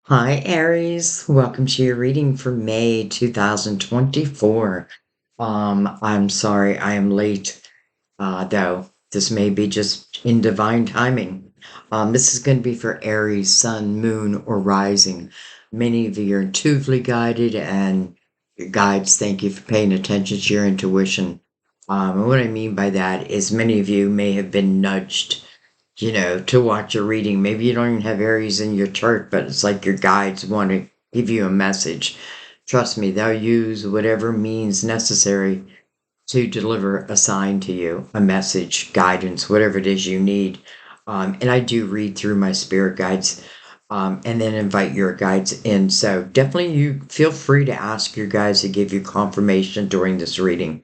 Hi, Aries. Welcome to your reading for May 2024. I'm sorry I am late, though. This may be just in divine timing. This is going to be for Aries, Sun, Moon, or Rising. Many of you are intuitively guided, and your guides thank you for paying attention to your intuition. And what I mean by that is many of you may have been nudged to watch a reading. Maybe you don't even have Aries in your chart, but it's like your guides want to give you a message. Trust me, they'll use whatever means necessary to deliver a sign to you, a message, guidance, whatever it is you need. And I do read through my spirit guides and then invite your guides in. So definitely you feel free to ask your guides to give you confirmation during this reading.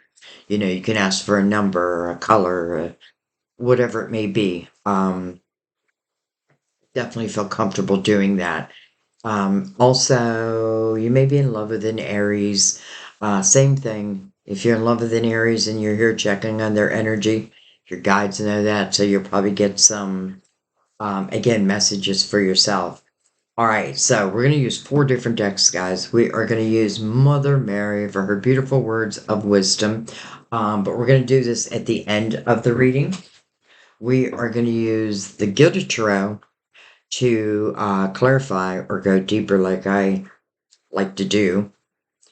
You can ask for a number or a color, or whatever it may be. Definitely feel comfortable doing that. Also, you may be in love with an Aries. Same thing. If you're in love with an Aries and you're here checking on their energy, your guides know that, so you'll probably get some, again, messages for yourself. All right, so we're going to use four different decks, guys. We are going to use Mother Mary for her beautiful words of wisdom, but we're going to do this at the end of the reading. We are going to use the Gilded Tarot to clarify or go deeper, like I like to do.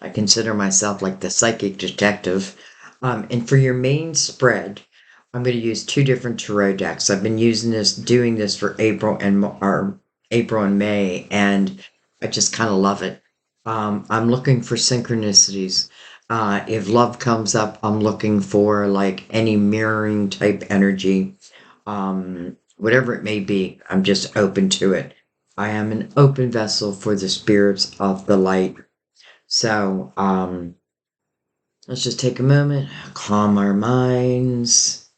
I consider myself like the psychic detective. And for your main spread, I'm going to use two different tarot decks. I've been doing this for April and May, and I just kind of love it. I'm looking for synchronicities. If love comes up, I'm looking for like any mirroring type energy. Whatever it may be, I'm just open to it. I am an open vessel for the spirits of the light. So, let's just take a moment, calm our minds,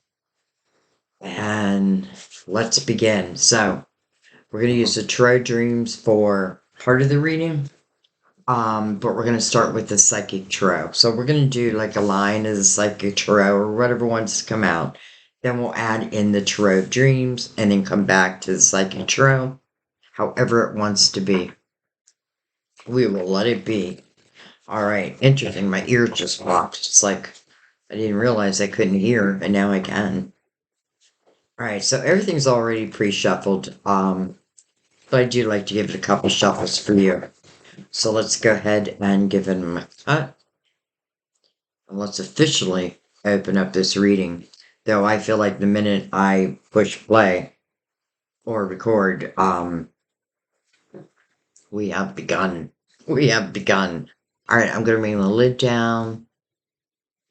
and let's begin. So, we're going to use the tarot dreams for part of the reading, but we're going to start with the psychic tarot. So, we're going to do like a line of the psychic tarot or whatever wants to come out. Then we'll add in the tarot of dreams and then come back to the psychic tarot, however it wants to be. We will let it be. All right, interesting. My ears just popped. It's like I didn't realize I couldn't hear, and now I can. All right, so everything's already pre-shuffled. But I do like to give it a couple shuffles for you. So let's go ahead and give it a cut. And let's officially open up this reading. Though I feel like the minute I push play or record, we have begun. We have begun. All right, I'm gonna bring the lid down.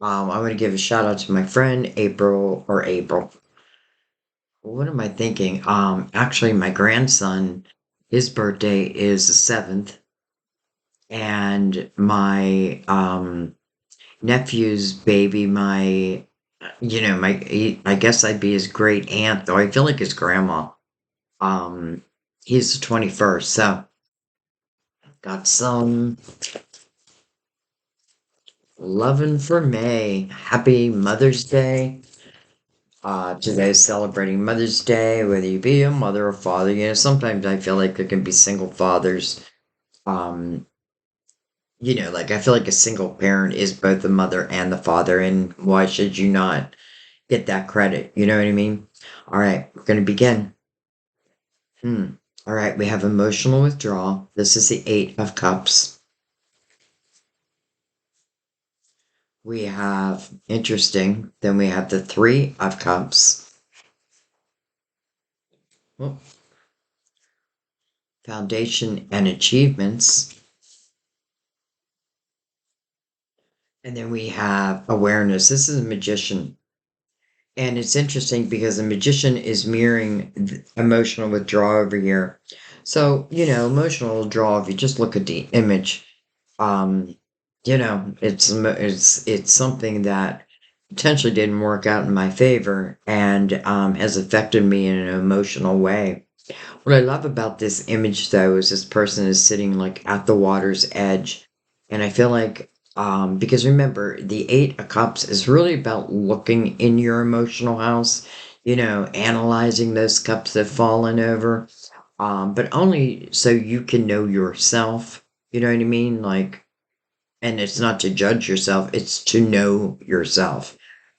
I'm gonna give a shout out to my friend April. What am I thinking? Actually, my grandson, his birthday is the 7th, and my nephew's baby, I guess I'd be his great aunt, though I feel like his grandma. Um, he's the 21st, so got some loving for May. Happy Mother's Day. To those celebrating Mother's Day, whether you be a mother or father, sometimes I feel like there can be single fathers. Um, like I feel like a single parent is both the mother and the father, and why should you not get that credit? You know what I mean? All right, we're going to begin. All right, we have emotional withdrawal. This is the Eight of Cups. We have interesting. Then we have the Three of Cups. Oh, foundation and achievements. And then we have awareness. This is a magician. And it's interesting because the magician is mirroring emotional withdrawal over here. So, emotional withdrawal, if you just look at the image, um, it's something that potentially didn't work out in my favor and has affected me in an emotional way. What I love about this image, though, is this person is sitting like at the water's edge. And I feel like, because remember, the Eight of Cups is really about looking in your emotional house, analyzing those cups that have fallen over. but only so you can know yourself. You know what I mean? Like, and it's not to judge yourself, it's to know yourself.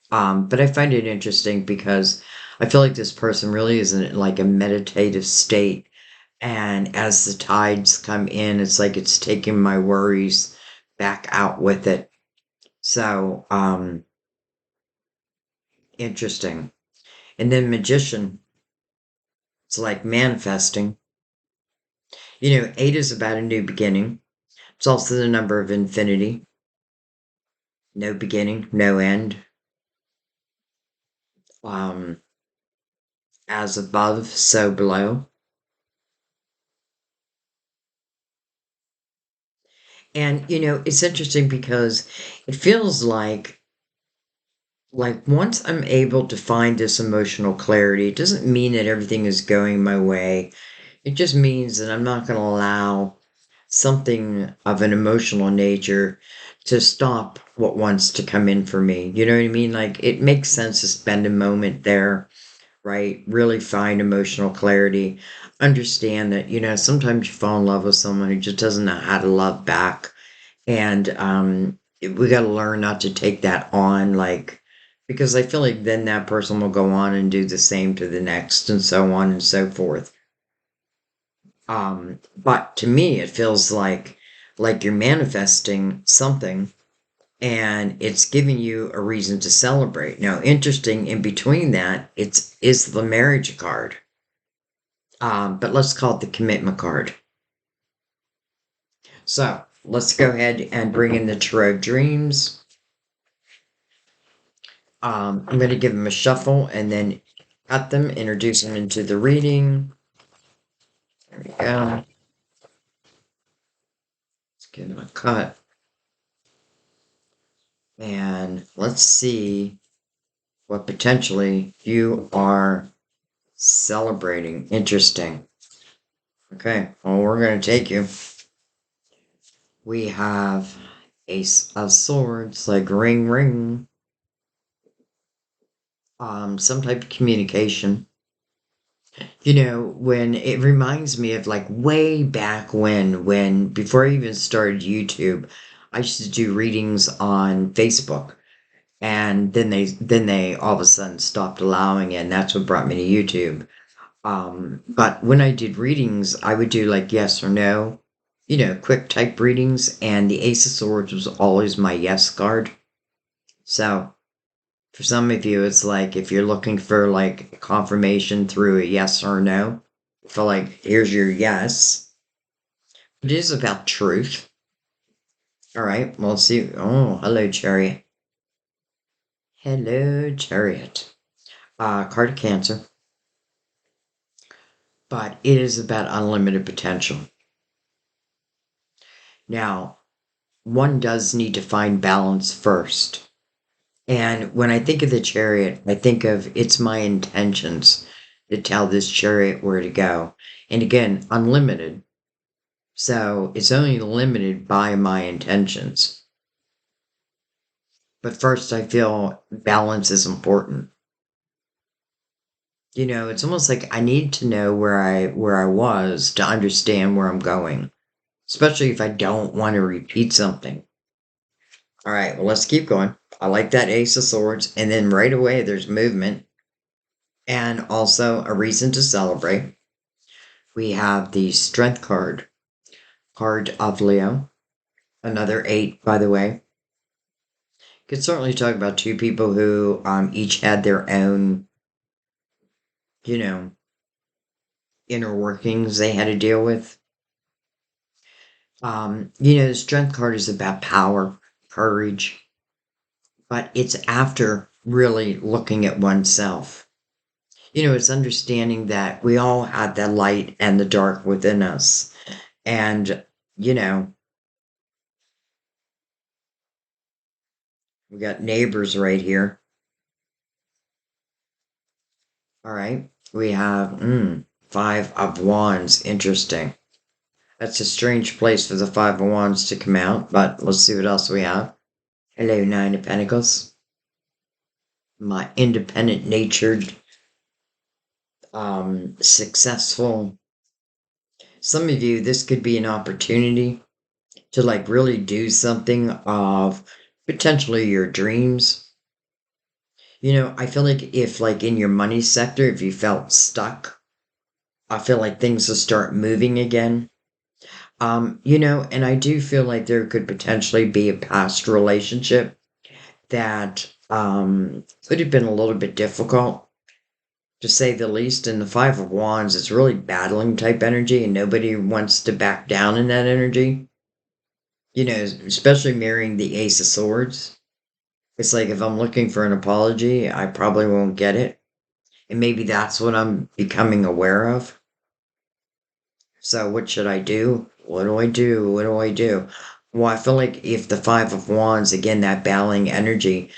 But I find it interesting because I feel like this person really is in like a meditative state. And as the tides come in, it's like it's taking my worries back out with it. So, interesting. And then magician, it's like manifesting. You know, 8 is about a new beginning. It's also the number of infinity. No beginning, no end. Um, as above, so below. And you know, it's interesting because it feels like once I'm able to find this emotional clarity, it doesn't mean that everything is going my way. It just means that I'm not going to allow something of an emotional nature to stop what wants to come in for me. You know what I mean? Like it makes sense to spend a moment there, right? Really find emotional clarity. Understand that, you know, sometimes you fall in love with someone who just doesn't know how to love back. And we got to learn not to take that on, like, because I feel like then that person will go on and do the same to the next, and so on and so forth. But to me, it feels like you're manifesting something and it's giving you a reason to celebrate. Now, interesting in between that, it's is the marriage card. But let's call it the commitment card. So let's go ahead and bring in the Tarot Dreams. I'm going to give them a shuffle and then cut them, introduce them into the reading. There we go. Let's give them a cut. And let's see what potentially you are celebrating. Interesting. Okay, well, we're going to take you. We have Ace of Swords, like ring, ring. Some type of communication. You know, when it reminds me of like way back when before I even started YouTube, I used to do readings on Facebook. And then they all of a sudden stopped allowing it, and that's what brought me to YouTube. But when I did readings, I would do like yes or no, you know, quick type readings, and the Ace of Swords was always my yes card. So for some of you, it's like if you're looking for like confirmation through a yes or no, I feel like here's your yes. It is about truth. All right, well, let's see. Oh, hello, Chariot. Hello, Chariot. Card of Cancer, but it is about unlimited potential. Now, one does need to find balance first. And when I think of the chariot, I think of it's my intentions to tell this chariot where to go. And again, unlimited. So it's only limited by my intentions. But first, I feel balance is important. You know, it's almost like I need to know where I was to understand where I'm going, especially if I don't want to repeat something. All right, well, let's keep going. I like that Ace of Swords. And then right away, there's movement and also a reason to celebrate. We have the Strength card, card of Leo, another 8, by the way. Could certainly talk about two people who each had their own, you know, inner workings they had to deal with. You know, the Strength card is about power, courage, but it's after really looking at oneself. You know, it's understanding that we all have the light and the dark within us. And, you know, we got neighbors right here. All right. We have 5 of Wands. Interesting. That's a strange place for the 5 of Wands to come out, but let's see what else we have. Hello, 9 of Pentacles. My independent natured, successful, Some of you, this could be an opportunity to like really do something of potentially your dreams. I feel like if like in your money sector, if you felt stuck, I feel like things will start moving again. And I do feel like there could potentially be a past relationship that could have been a little bit difficult, to say the least. And the Five of Wands is really battling type energy, and nobody wants to back down in that energy. Especially marrying the Ace of Swords. It's like if I'm looking for an apology, I probably won't get it. And maybe that's what I'm becoming aware of. So what should I do? What do I do? What do I do? Well, I feel like if the Five of Wands, again, that battling energy,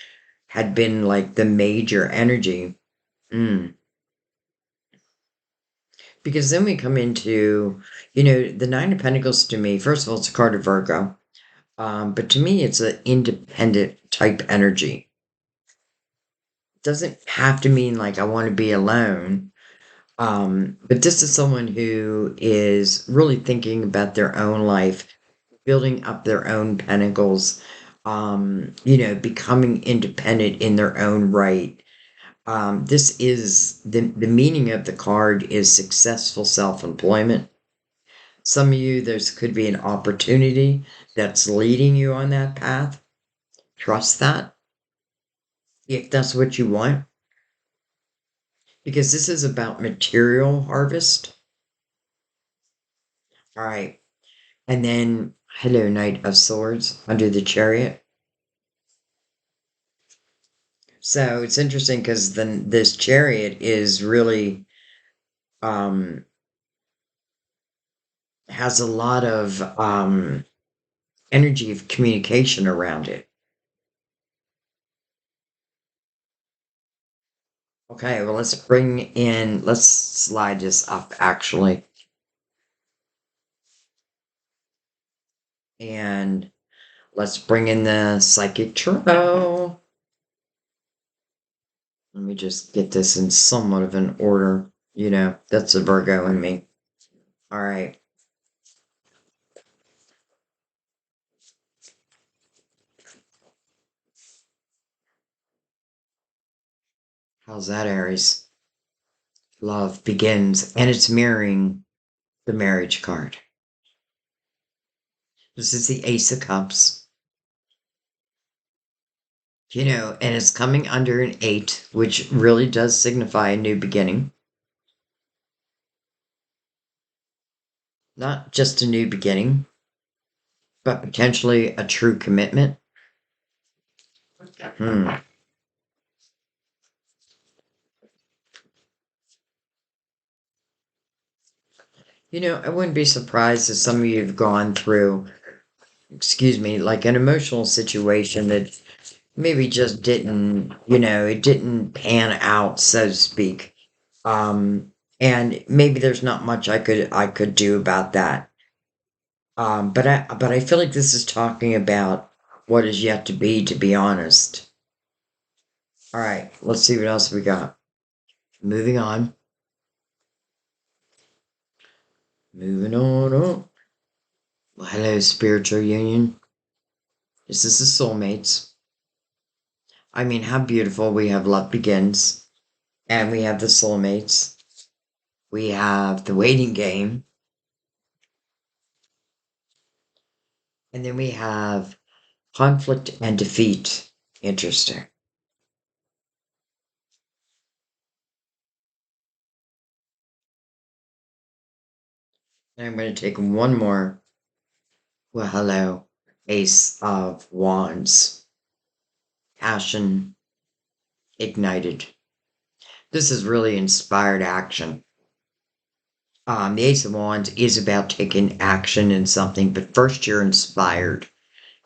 had been like the major energy, mm, because then we come into, the Nine of Pentacles to me, first of all, it's a card of Virgo. But to me, it's an independent type energy. It doesn't have to mean like I want to be alone. But this is someone who is really thinking about their own life, building up their own pentacles, becoming independent in their own right. This is the meaning of the card is successful self-employment. Some of you, there's could be an opportunity that's leading you on that path. Trust that if that's what you want, because this is about material harvest. All right. And then, hello, Knight of Swords under the Chariot. So it's interesting because then this Chariot is really um, has a lot of energy of communication around it. Okay, well, let's slide this up actually. And let's bring in the Psychic Tarot. Let me just get this in somewhat of an order. That's a Virgo in me. All right. How's that, Aries? Love begins, and it's mirroring the marriage card. This is the Ace of Cups. And it's coming under an 8, which really does signify a new beginning. Not just a new beginning, but potentially a true commitment. Hmm. I wouldn't be surprised if some of you have gone through, excuse me, like an emotional situation that maybe just didn't, it didn't pan out, so to speak. And maybe there's not much I could do about that. But I feel like this is talking about what is yet to be honest. All right, let's see what else we got. Moving on. Moving on up. Well, hello, spiritual union. This is the soulmates. I mean, how beautiful. We have love begins, and we have the soulmates. We have the waiting game, and then we have conflict and defeat. Interesting. And I'm going to take one more. Well, hello, Ace of Wands. Passion ignited. This is really inspired action. The Ace of Wands is about taking action in something, but first you're inspired.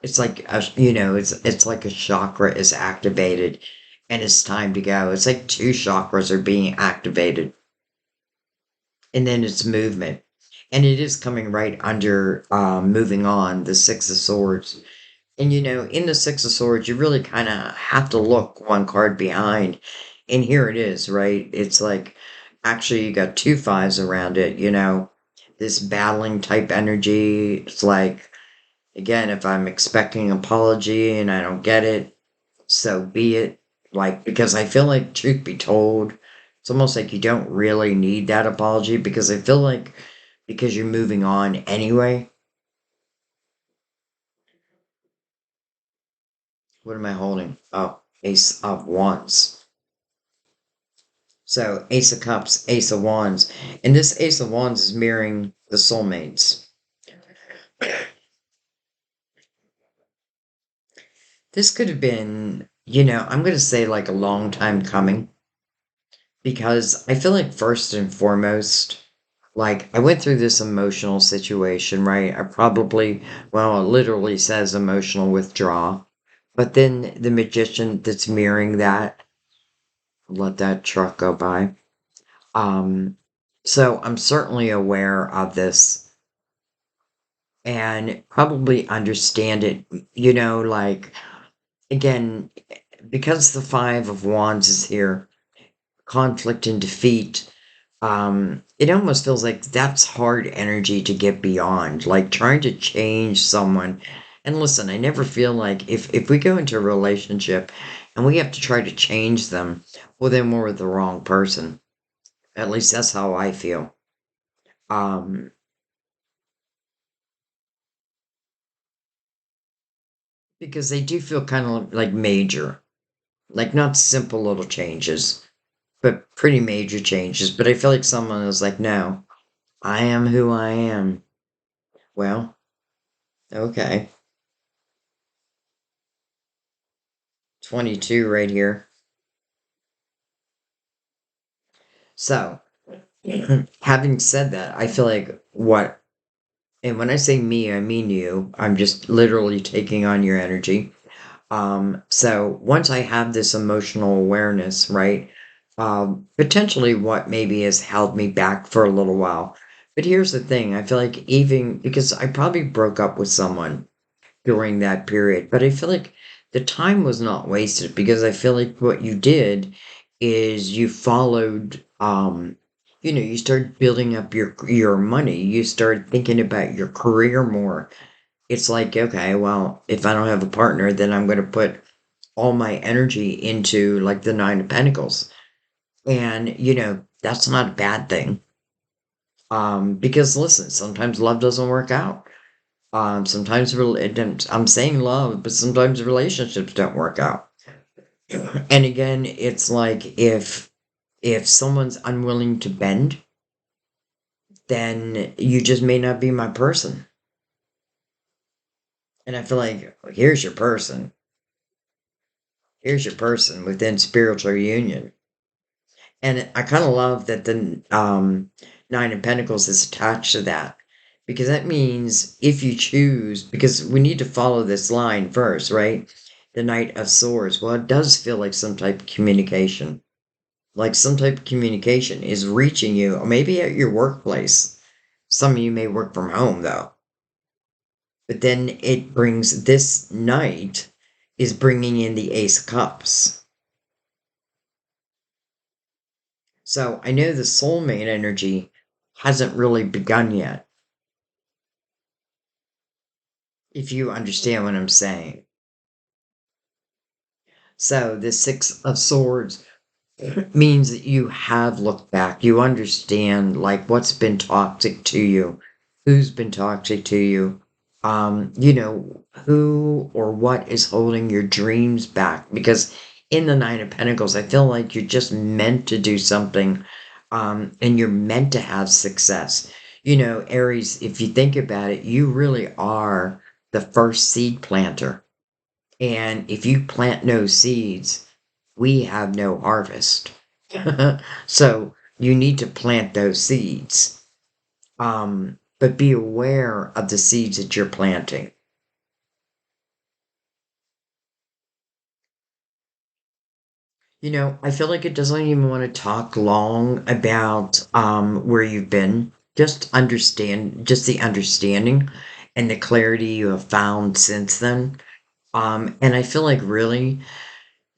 It's like it's like a chakra is activated, and it's time to go. It's like two chakras are being activated, and then it's movement, and it is coming right under moving on the Six of Swords. And in the Six of Swords, you really kind of have to look one card behind. And here it is, right? It's like actually you got two fives around it, The this battling type energy. It's like, again, if I'm expecting apology and I don't get it, so be it. Like, because I feel like, truth be told, it's almost like you don't really need that apology because I feel like because you're moving on anyway. What am I holding? Oh, Ace of Wands. So, Ace of Cups, Ace of Wands. And this Ace of Wands is mirroring the soulmates. This could have been, I'm going to say like a long time coming because I feel like first and foremost, like I went through this emotional situation, right? I probably, well, it literally says emotional withdrawal. But then the magician that's mirroring that, let that truck go by. Um, so I'm certainly aware of this and probably understand it, like again, because the Five of Wands is here, conflict and defeat, it almost feels like that's hard energy to get beyond, like trying to change someone. And listen, I never feel like if we go into a relationship and we have to try to change them, well, then we're with the wrong person. At least that's how I feel. Um, because they do feel kind of like major, like not simple little changes, but pretty major changes. But I feel like someone is like, no, I am who I am. Well, okay. 22 right here. So, having said that, I feel like what, and when I say me, I mean you. I'm just literally taking on your energy. So once I have this emotional awareness, right? Potentially what maybe has held me back for a little while. But here's the thing, I feel like even because I probably broke up with someone during that period. But I feel like the time was not wasted because I feel like what you did is you followed you started building up your money. You started thinking about your career more. It's like, okay, well, if I don't have a partner, then I'm going to put all my energy into like the Nine of Pentacles. And that's not a bad thing. Because listen, sometimes love doesn't work out. Sometimes I'm saying love, but sometimes relationships don't work out. And again, it's like if someone's unwilling to bend, then you just may not be my person. And I feel like here's your person. Here's your person within spiritual union. And I kind of love that the Nine of Pentacles is attached to that because that means if you choose, because we need to follow this line first, right? The Knight of Swords. Well, it does feel like some type of communication. Like some type of communication is reaching you, or maybe at your workplace. Some of you may work from home though. But then it brings this knight is bringing in the Ace of Cups. So I know the soulmate energy hasn't really begun yet, if you understand what I'm saying. So the Six of Swords means that you have looked back. You understand like what's been toxic to you, who's been toxic to you, who or what is holding your dreams back. Because in the Nine of Pentacles, I feel like you're just meant to do something, and you're meant to have success. Aries, if you think about it, you really are the first seed planter. And if you plant no seeds, we have no harvest. So you need to plant those seeds. But be aware of the seeds that you're planting. I feel like it doesn't even want to talk long about where you've been. Just the understanding and the clarity you have found since then. And I feel like really,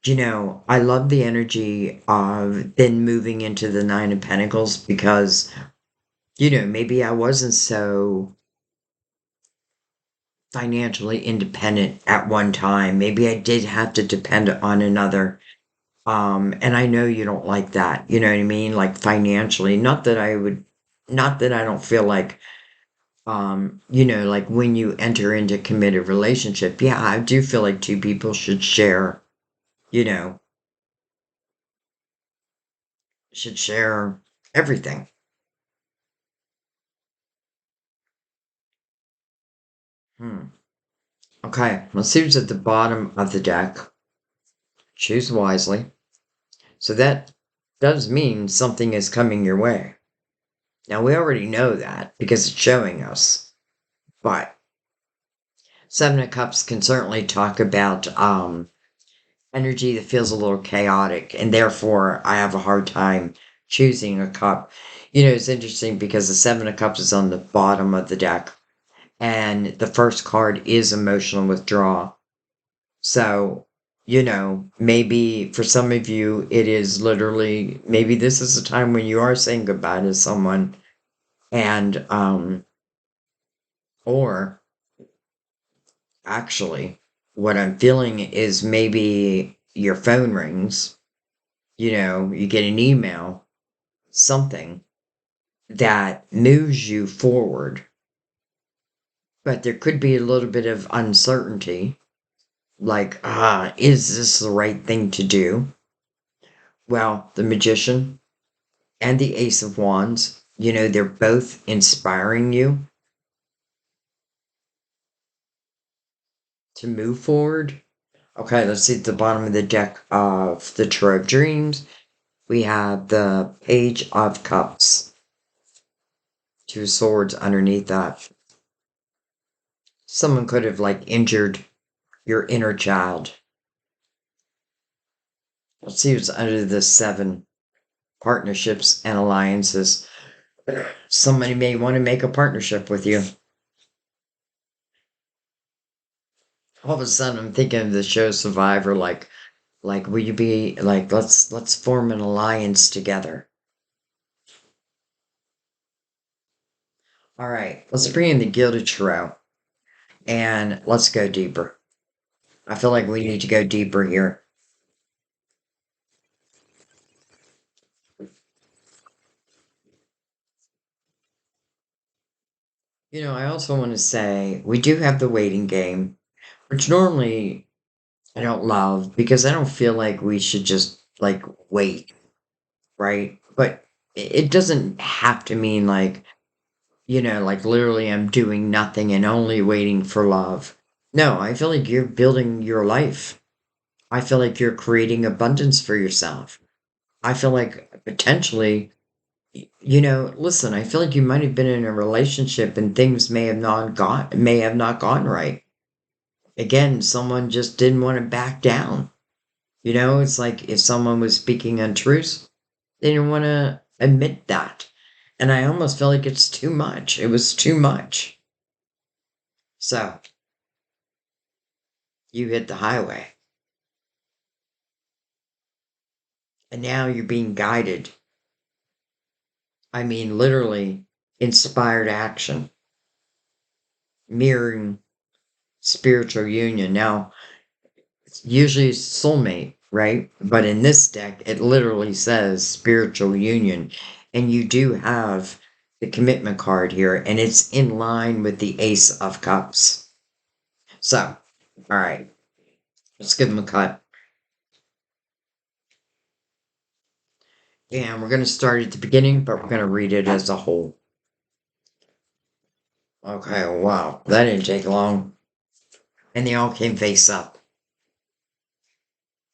I love the energy of then moving into the Nine of Pentacles because maybe I wasn't so financially independent at one time. Maybe I did have to depend on another. And I know you don't like that. You know what I mean? Like financially. Not that I don't feel like, like when you enter into committed relationship, yeah, I do feel like two people you know, should share everything. Hmm. Okay, let's see what's at the bottom of the deck. Choose wisely. So that does mean something is coming your way. Now we already know that because it's showing us. But Seven of Cups can certainly talk about energy that feels a little chaotic, and therefore I have a hard time choosing a cup. It's interesting because the Seven of Cups is on the bottom of the deck, and the first card is emotional withdrawal. So, maybe for some of you, it is literally, maybe this is a time when you are saying goodbye to someone, and, or actually, what I'm feeling is maybe your phone rings, you get an email, something that moves you forward, but there could be a little bit of uncertainty, like, is this the right thing to do? Well, the magician and the Ace of Wands, they're both inspiring you to move forward. Okay, let's see at the bottom of the deck of the Tarot of Dreams. We have the Page of Cups, Two of Swords underneath that. Someone could have, like, injured your inner child. Let's see what's under the seven partnerships and alliances. Somebody may want to make a partnership with you. All of a sudden, I'm thinking of the show Survivor, like, will you be like, let's form an alliance together. All right, let's bring in the Gilded Tarot and let's go deeper. I feel like we need to go deeper here. I also want to say we do have the waiting game, which normally I don't love because I don't feel like we should just like wait, right? But it doesn't have to mean like, like literally I'm doing nothing and only waiting for love. No, I feel like you're building your life. I feel like you're creating abundance for yourself. I feel like potentially, listen, I feel like you might have been in a relationship and things may have not gone right. Again, someone just didn't want to back down. It's like if someone was speaking untruths, they didn't want to admit that. And I almost feel like it's too much. It was too much. So you hit the highway. And now you're being guided. I mean, literally inspired action, mirroring spiritual union. Now, it's usually soulmate, right? But in this deck, it literally says spiritual union. And you do have the commitment card here, and it's in line with the Ace of Cups. So, all right, let's give them a cut. And we're going to start at the beginning, but we're going to read it as a whole. Okay, wow, that didn't take long. And they all came face up.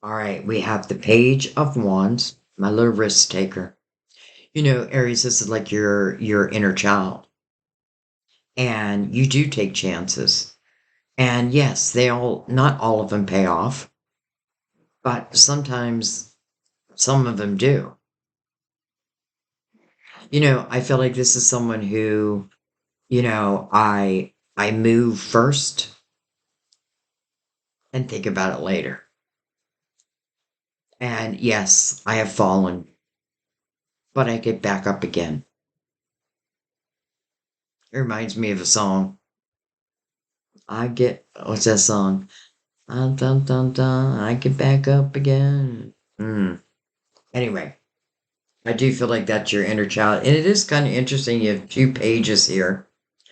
All right, we have the Page of Wands, my little risk taker. Aries, this is like your inner child. And you do take chances. And yes, not all of them pay off, but sometimes some of them do. I feel like this is someone who, I move first and think about it later. And yes, I have fallen, but I get back up again. It reminds me of a song. What's that song? Dun, dun, dun, dun, I get back up again. Anyway, I do feel like that's your inner child. And it is kind of interesting. You have two pages here.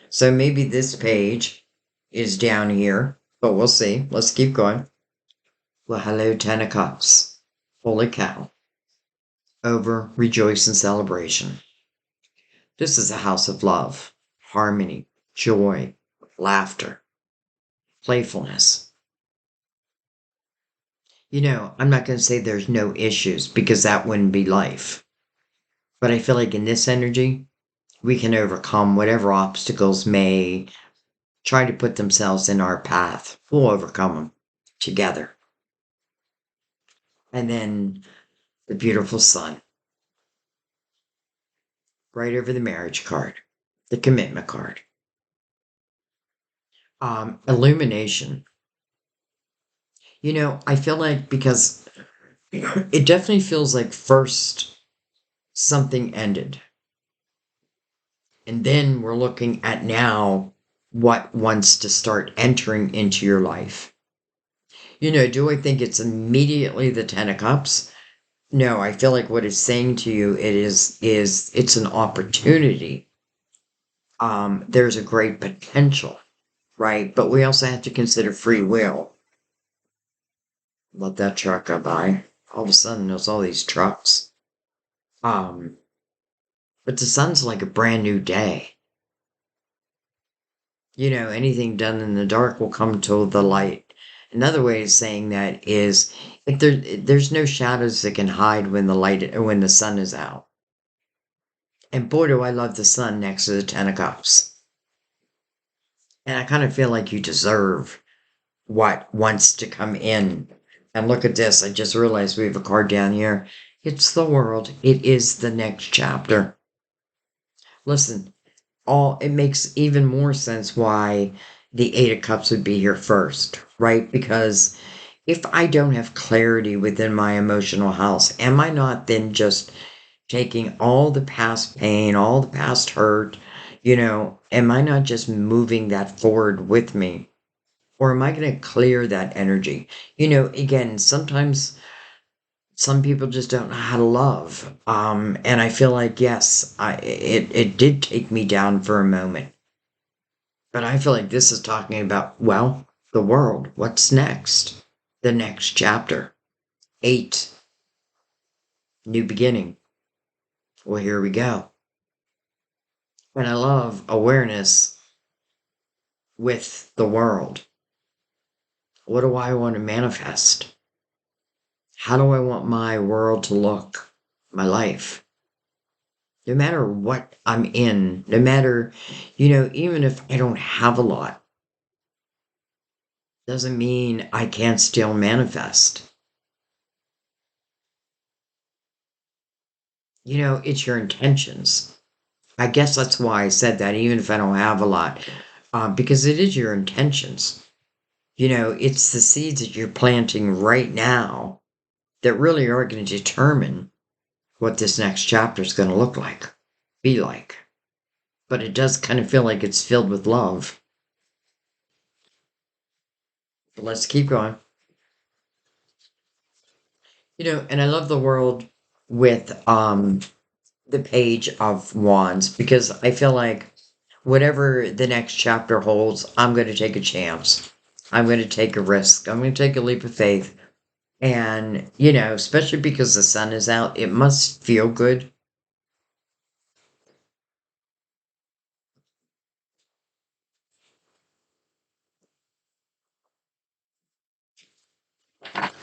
So maybe this page is down here, but we'll see. Let's keep going. Well, hello, Ten of Cups. Holy cow. Over, rejoice, and celebration. This is a house of love, harmony, joy, laughter, playfulness. I'm not going to say there's no issues because that wouldn't be life. But I feel like in this energy, we can overcome whatever obstacles may try to put themselves in our path. We'll overcome them together. And then the beautiful sun right over the marriage card, the commitment card. Illumination. I feel like because it definitely feels like first something ended. And then we're looking at now what wants to start entering into your life. Do I think it's immediately the Ten of Cups? No, I feel like what it's saying to you is it's an opportunity. There's a great potential, right? But we also have to consider free will. Let that truck go by. All of a sudden, there's all these trucks. Um, but the sun's like a brand new day. Anything done in the dark will come to the light. Another way of saying that is if there's no shadows that can hide when the sun is out. And boy, do I love the sun next to the Ten of Cups. And I kind of feel like you deserve what wants to come in. And look at this. I just realized we have a card down here. It's the world. It is the next chapter. Listen, it makes even more sense why the Eight of Cups would be here first, right? Because if I don't have clarity within my emotional house, am I not then just taking all the past pain, all the past hurt, am I not just moving that forward with me? Or am I going to clear that energy? Again, sometimes some people just don't know how to love. And I feel like, yes, it did take me down for a moment. But I feel like this is talking about, well, the world. What's next? The next chapter. 8. New beginning. Well, here we go. And I love awareness with the world. What do I want to manifest? How do I want my world to look? My life. No matter what I'm in, no matter, even if I don't have a lot, doesn't mean I can't still manifest. It's your intentions. I guess that's why I said that, even if I don't have a lot, because it is your intentions. It's the seeds that you're planting right now that really are going to determine what this next chapter is going to look like, be like. But it does kind of feel like it's filled with love. But let's keep going. And I love the world with the Page of Wands because I feel like whatever the next chapter holds, I'm going to take a chance. I'm going to take a risk. I'm going to take a leap of faith. And, especially because the sun is out, it must feel good.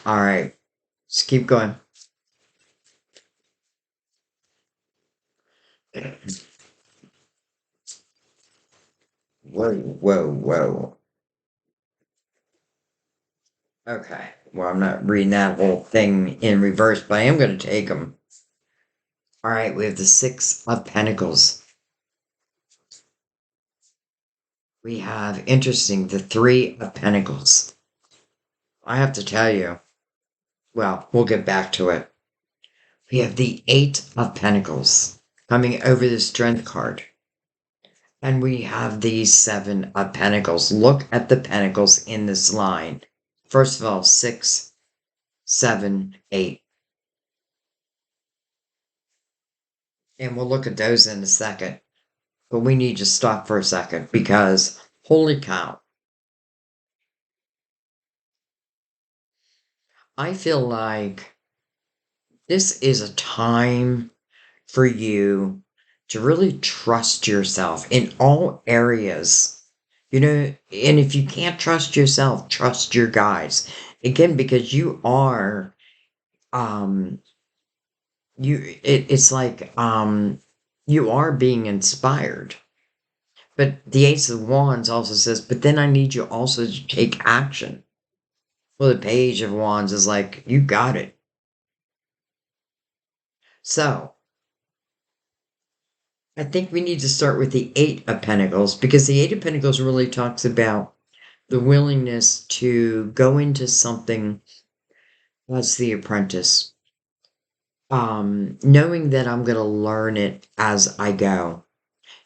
All right, let's keep going. Whoa, whoa, whoa. Okay. Well, I'm not reading that whole thing in reverse, but I am going to take them. All right, we have the Six of Pentacles. We have, interesting, the Three of Pentacles. I have to tell you, well, we'll get back to it. We have the Eight of Pentacles coming over the Strength card. And we have these seven of pentacles. Look at the pentacles in this line. First of all, 6, 7, 8. And we'll look at those in a second. But we need to stop for a second because holy cow. I feel like this is a time for you to really trust yourself in all areas. And if you can't trust yourself, trust your guides. Again, because you are um it's like you are being inspired. But the Ace of Wands also says, but then I need you also to take action. Well, the Page of Wands is like, you got it. So I think we need to start with the Eight of Pentacles because the Eight of Pentacles really talks about the willingness to go into something that's the apprentice. Knowing that I'm going to learn it as I go.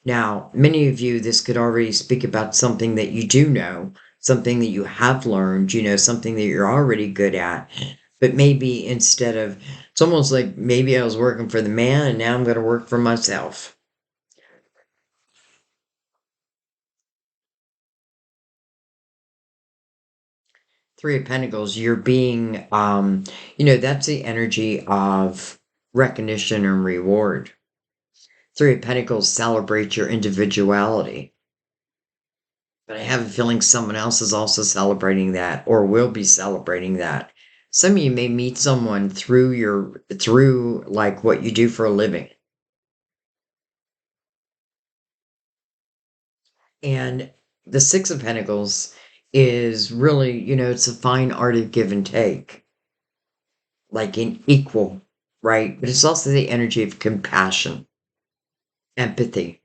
Now, many of you, this could already speak about something that you do know, something that you have learned, something that you're already good at. But maybe instead of, it's almost like maybe I was working for the man and now I'm going to work for myself. Three of Pentacles, you're being, that's the energy of recognition and reward. Three of Pentacles celebrates your individuality. But I have a feeling someone else is also celebrating that or will be celebrating that. Some of you may meet someone through like what you do for a living. And the Six of Pentacles is really, it's a fine art of give and take, like in equal, right? But it's also the energy of compassion, empathy.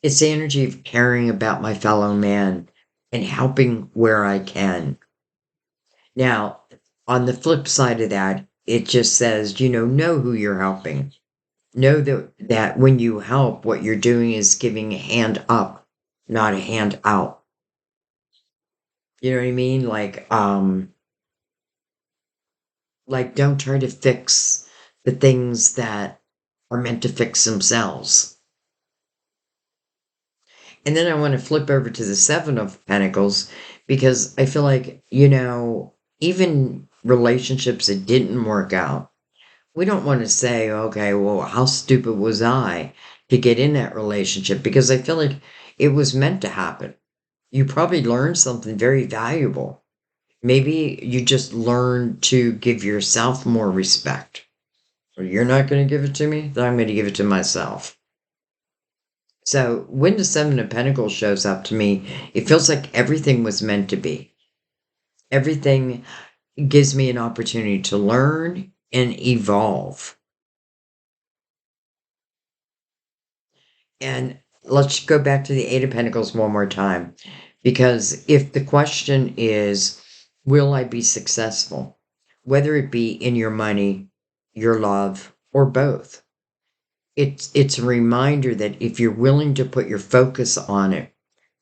It's the energy of caring about my fellow man and helping where I can. Now, on the flip side of that, it just says, know who you're helping. Know that when you help, what you're doing is giving a hand up, not a hand out. You know what I mean? Like don't try to fix the things that are meant to fix themselves. And then I want to flip over to the Seven of Pentacles because I feel like, even relationships that didn't work out, we don't want to say, okay, well, how stupid was I to get in that relationship? Because I feel like it was meant to happen. You probably learned something very valuable. Maybe you just learned to give yourself more respect. Or you're not going to give it to me, then I'm going to give it to myself. So when the Seven of Pentacles shows up to me, it feels like everything was meant to be. Everything gives me an opportunity to learn and evolve. And let's go back to the Eight of Pentacles one more time. Because if the question is, will I be successful? Whether it be in your money, your love, or both. It's a reminder that if you're willing to put your focus on it,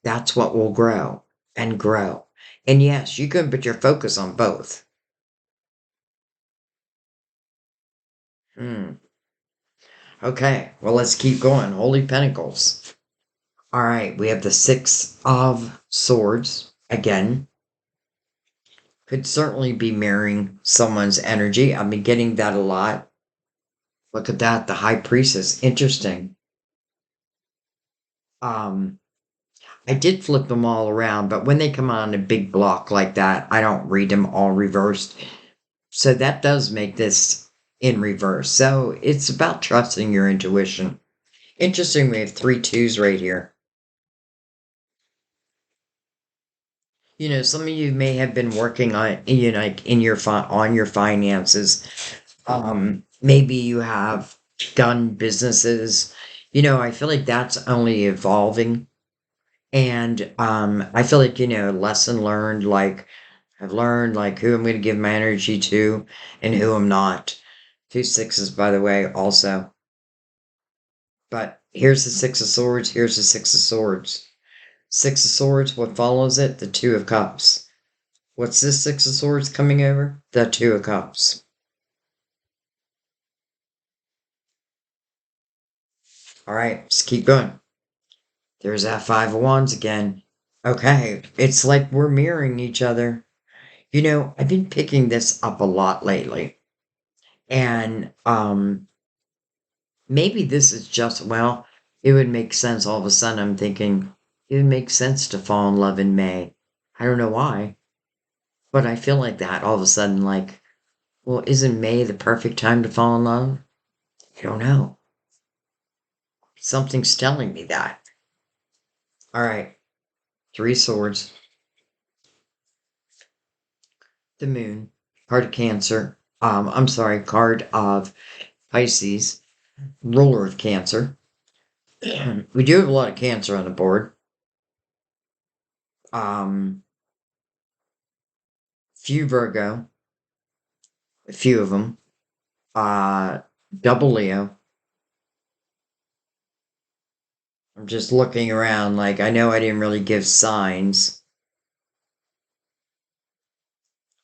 that's what will grow and grow. And yes, you can put your focus on both. Hmm. Okay, well, let's keep going. Holy Pentacles. All right, we have the Six of Swords again. Could certainly be mirroring someone's energy. I've been getting that a lot. Look at that, the High Priestess. Interesting. Um, I did flip them all around, but when they come on a big block like that, I don't read them all reversed. So that does make this in reverse. So it's about trusting your intuition. Interesting, we have three twos right here. Some of you may have been working on, like in your on your finances. Maybe you have done businesses. I feel like that's only evolving. And I feel like, lesson learned, like I've learned like who I'm going to give my energy to and who I'm not. Two sixes, by the way, also. But Here's the Six of Swords. Here's the Six of Swords. Six of Swords, what follows it? The Two of Cups. What's this Six of Swords coming over? The Two of Cups. All right, just keep going. There's that Five of Wands again. Okay, it's like we're mirroring each other. I've been picking this up a lot lately. And maybe this is just, well, it would make sense. All of a sudden I'm thinking it would make sense to fall in love in May. I don't know why, but I feel like that all of a sudden, like, well, isn't May the perfect time to fall in love? I don't know. Something's telling me that. All right, Three Swords, the Moon, card of Cancer. I'm sorry, card of Pisces, ruler of Cancer. We do have a lot of Cancer on the board. Um, few Virgo, a few of them. Uh, double Leo. I'm just looking around, like, I know I didn't really give signs.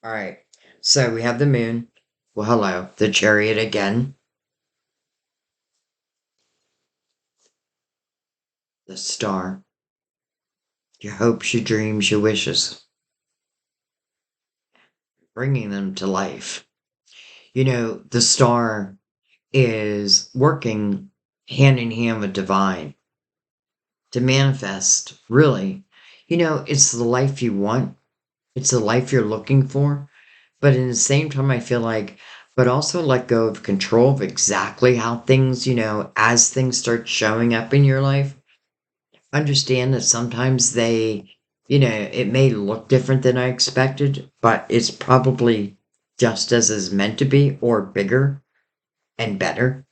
All right, so we have the Moon. Well, hello, the Chariot again. The Star. Your hopes, your dreams, your wishes. Bringing them to life. The Star is working hand in hand with divine to manifest, really. It's the life you want, it's the life you're looking for, but in the same time, I feel like, but also let go of control of exactly how things, as things start showing up in your life, understand that sometimes it may look different than I expected, but it's probably just as is meant to be or bigger and better.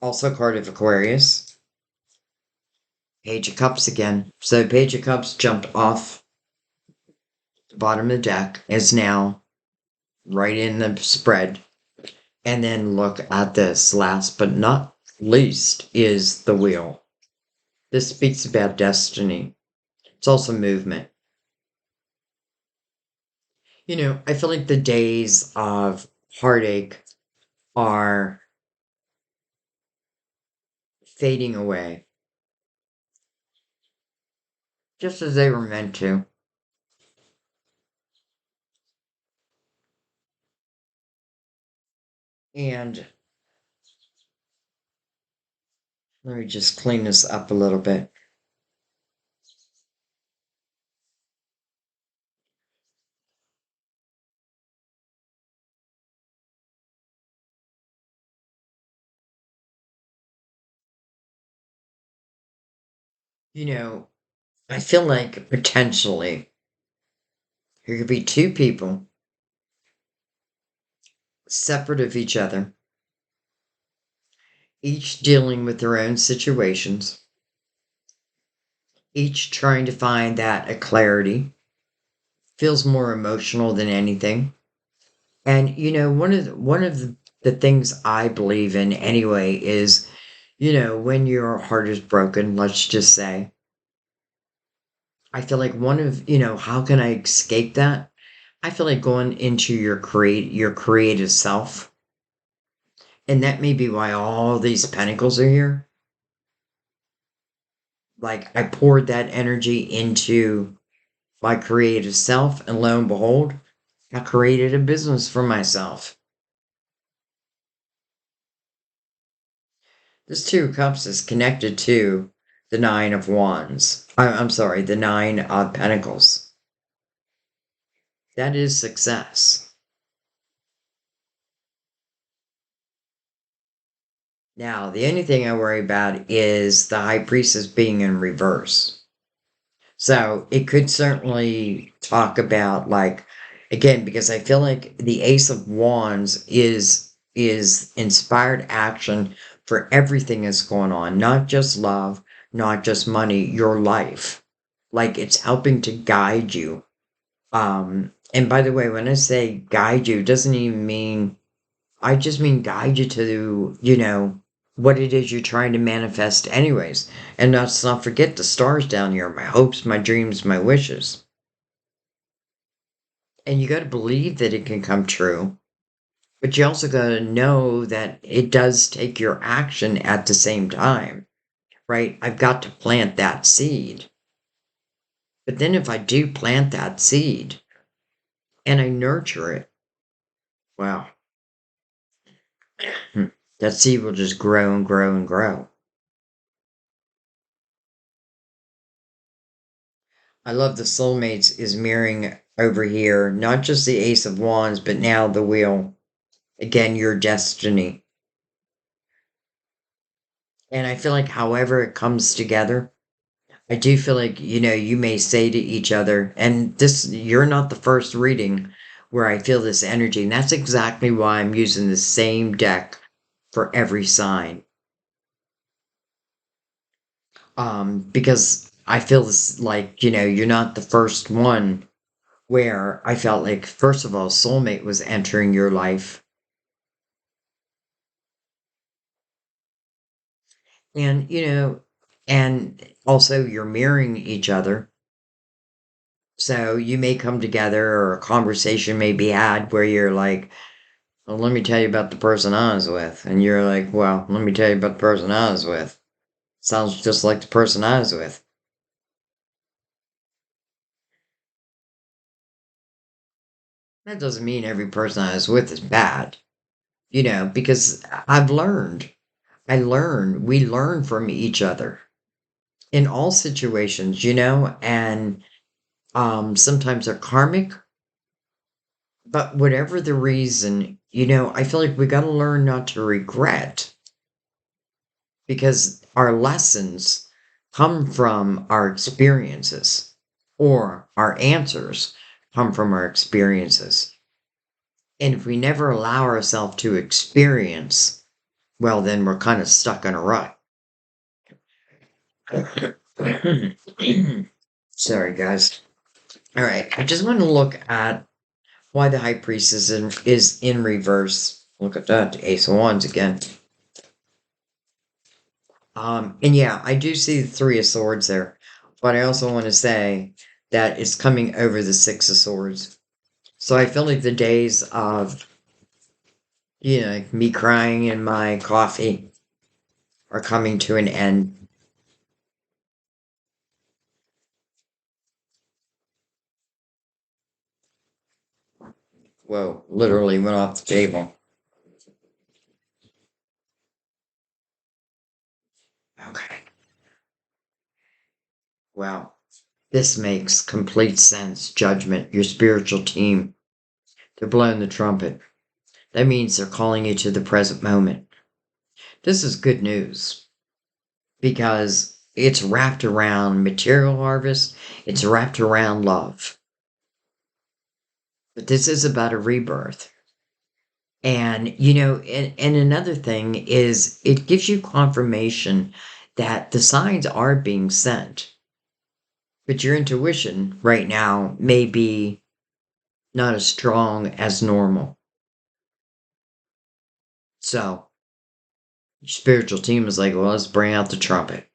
Also, card of Aquarius. Page of Cups again. So Page of Cups jumped off the bottom of the deck, is now right in the spread. And then look at this. Last but not least is the Wheel. This speaks about destiny. It's also movement. I feel like the days of heartache are fading away, just as they were meant to. And let me just clean this up a little bit. You know, I feel like potentially there could be two people separate of each other, each dealing with their own situations, each trying to find that a clarity, feels more emotional than anything. And one of the things I believe in anyway is, when your heart is broken, let's just say, I feel like how can I escape that? I feel like going into your creative self. And that may be why all these pentacles are here. Like I poured that energy into my creative self, and lo and behold, I created a business for myself. This Two of Cups is connected to the Nine of Wands. I'm sorry, the Nine of Pentacles. That is success. Now, the only thing I worry about is the High Priestess being in reverse. So it could certainly talk about, like, again, because I feel like the Ace of Wands is inspired action for everything that's going on, not just love, not just money, your life. Like it's helping to guide you. And by the way, when I say guide you, it doesn't even mean, I just mean guide you to, what it is you're trying to manifest anyways. And let's not forget the stars down here, my hopes, my dreams, my wishes. And you got to believe that it can come true. But you also got to know that it does take your action at the same time, right? I've got to plant that seed. But then if I do plant that seed and I nurture it, well, that seed will just grow and grow and grow. I love the soulmates is mirroring over here, not just the Ace of Wands, but now the wheel. Again, your destiny. And I feel like however it comes together, I do feel like, you may say to each other, and this, you're not the first reading where I feel this energy. And that's exactly why I'm using the same deck for every sign. Because I feel this like, you're not the first one where I felt like, first of all, soulmate was entering your life. And, and also you're mirroring each other. So you may come together or a conversation may be had where you're like, well, let me tell you about the person I was with. And you're like, well, let me tell you about the person I was with. Sounds just like the person I was with. That doesn't mean every person I was with is bad, because I've learned. We learn from each other in all situations, and sometimes they're karmic, but whatever the reason, I feel like we got to learn not to regret because our lessons come from our experiences or our answers come from our experiences. And if we never allow ourselves to experience, well, then we're kind of stuck in a rut. Sorry, guys. All right, I just want to look at why the High Priest is in reverse. Look at that, the Ace of Wands again. And yeah, I do see the Three of Swords there, but I also want to say that it's coming over the Six of Swords. So I feel like the days of, me crying in my coffee are coming to an end. Whoa, literally went off the table. Okay. Well, this makes complete sense. Judgment, your spiritual team. They're blowing the trumpet. That means they're calling you to the present moment. This is good news because it's wrapped around material harvest, it's wrapped around love. But this is about a rebirth. And, and another thing is it gives you confirmation that the signs are being sent. But your intuition right now may be not as strong as normal. So, your spiritual team is like, well, let's bring out the trumpet.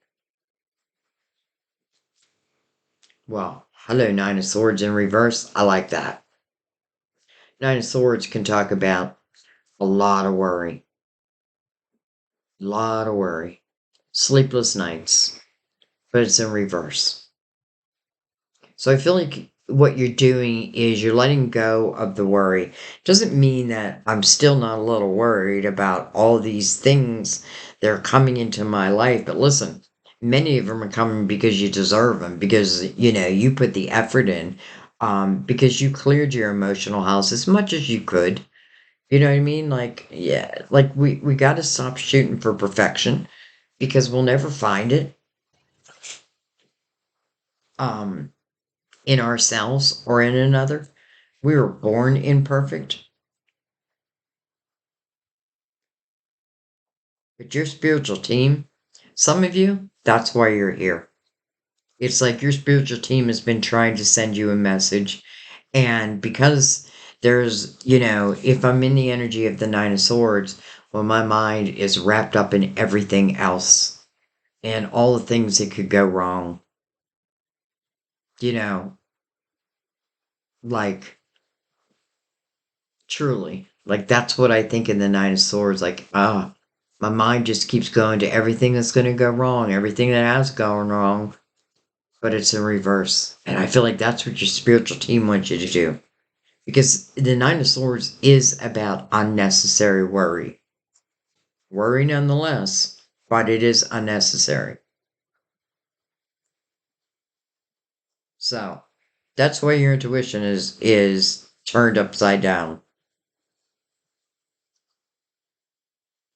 Well, hello, Nine of Swords in reverse. I like that. Nine of Swords can talk about a lot of worry. Lot of worry. Sleepless nights. But it's in reverse. So I feel like what you're doing is you're letting go of the worry. Doesn't mean that I'm still not a little worried about all these things that are coming into my life. But listen, many of them are coming because you deserve them, because, you put the effort in, because you cleared your emotional house as much as you could. You know what I mean? Like, yeah, like we got to stop shooting for perfection because we'll never find it. Um, in ourselves or in another. We were born imperfect, but your spiritual team, some of you, that's why you're here. It's like your spiritual team has been trying to send you a message. And because there's, if I'm in the energy of the Nine of Swords, when my mind is wrapped up in everything else and all the things that could go wrong. You know, like truly, like that's what I think in the Nine of Swords. Like, my mind just keeps going to everything that's going to go wrong, everything that has gone wrong, but it's in reverse. And I feel like that's what your spiritual team wants you to do. Because the Nine of Swords is about unnecessary worry. Worry nonetheless, but it is unnecessary. So that's why your intuition is turned upside down.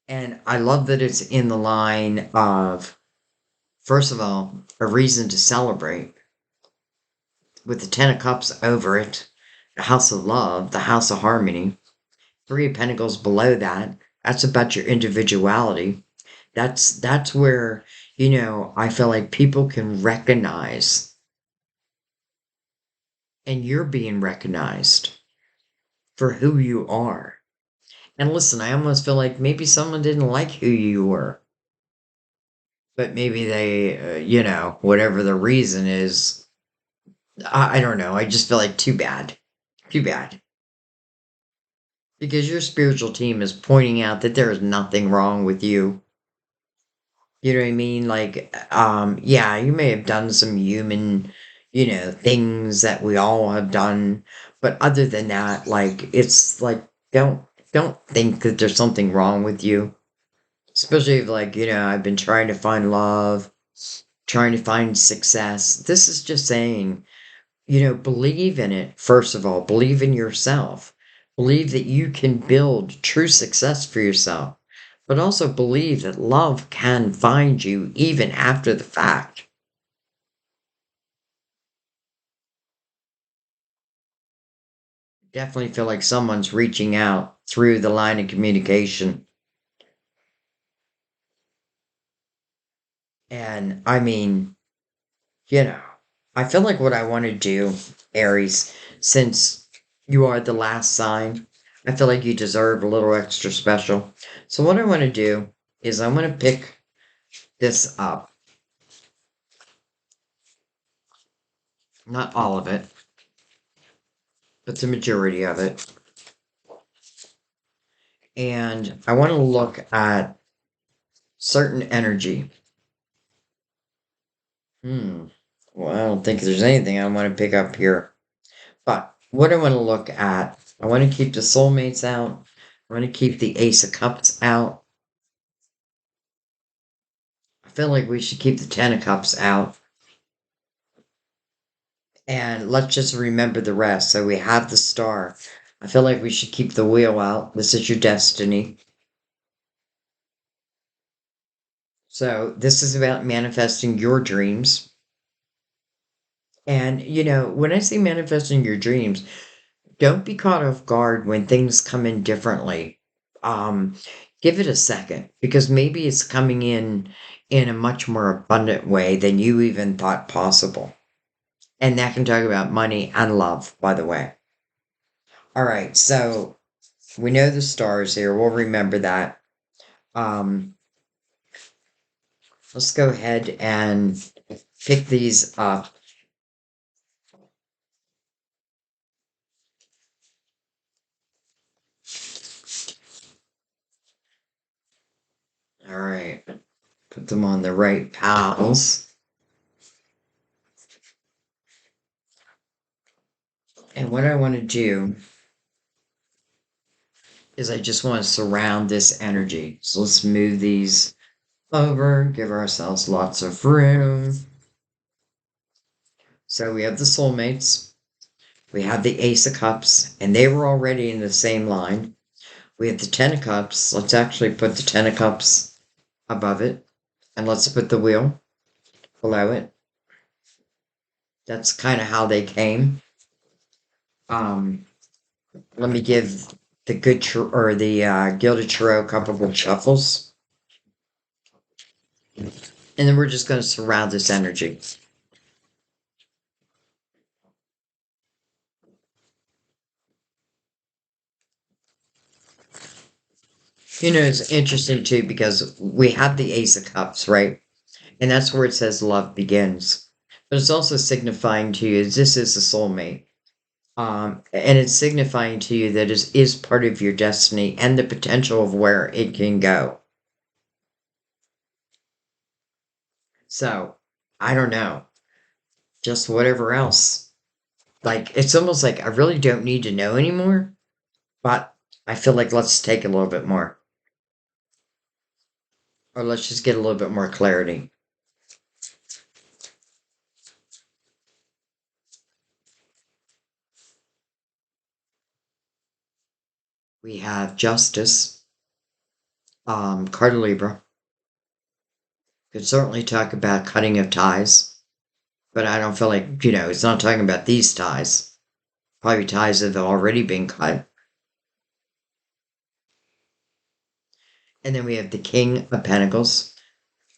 And I love that it's in the line of, first of all, a reason to celebrate with the Ten of Cups over it, the House of Love, the House of Harmony, Three of Pentacles below that. That's about your individuality. That's where, I feel like people can recognize, and you're being recognized for who you are. And listen, I almost feel like maybe someone didn't like who you were, but maybe they, whatever the reason is, I don't know. I just feel like too bad. Too bad. Because your spiritual team is pointing out that there is nothing wrong with you. You know what I mean? Like, yeah, you may have done some human, things that we all have done, but other than that, like, it's like, don't think that there's something wrong with you. Especially if, like, I've been trying to find love, trying to find success. This is just saying, believe in it, first of all. Believe in yourself. Believe that you can build true success for yourself. But also believe that love can find you even after the fact. Definitely feel like someone's reaching out through the line of communication. And I mean, you know, I feel like what I want to do, Aries, since you are the last sign, I feel like you deserve a little extra special. So, what I want to do is I want to pick this up, not all of it, but the majority of it. And I want to look at certain energy. Well, I don't think there's anything I want to pick up here. But what I want to look at, I want to keep the soulmates out. I want to keep the Ace of Cups out. I feel like we should keep the Ten of Cups out. And let's just remember the rest. So we have the Star. I feel like we should keep the Wheel out. This is your destiny. So this is about manifesting your dreams. And, when I say manifesting your dreams, don't be caught off guard when things come in differently. Um, Give it a second because maybe it's coming in a much more abundant way than you even thought possible. And that can talk about money and love, by the way. All right, so we know the stars here. We'll remember that. Um, let's go ahead and pick these up. All right, put them on the right piles. And what I want to do is I just want to surround this energy. So let's move these over, give ourselves lots of room. So we have the soulmates, we have the Ace of Cups, and they were already in the same line. We have the Ten of Cups. Let's actually put the Ten of Cups above it, and let's put the Wheel below it. That's kind of how they came. Um, Let me give the or the Gilded Tarot a couple of shuffles, and then we're just going to surround this energy. It's interesting too because we have the Ace of Cups, right? And that's where it says love begins. But it's also signifying to you this is a soulmate. And it's signifying to you that is part of your destiny and the potential of where it can go. So, I don't know. Just whatever else. Like, it's almost like I really don't need to know anymore, but I feel like let's take a little bit more. Or let's just get a little bit more clarity. We have justice, Carta Libra. Could certainly talk about cutting of ties, but I don't feel like, it's not talking about these ties. Probably ties that have already been cut. And then we have the King of Pentacles.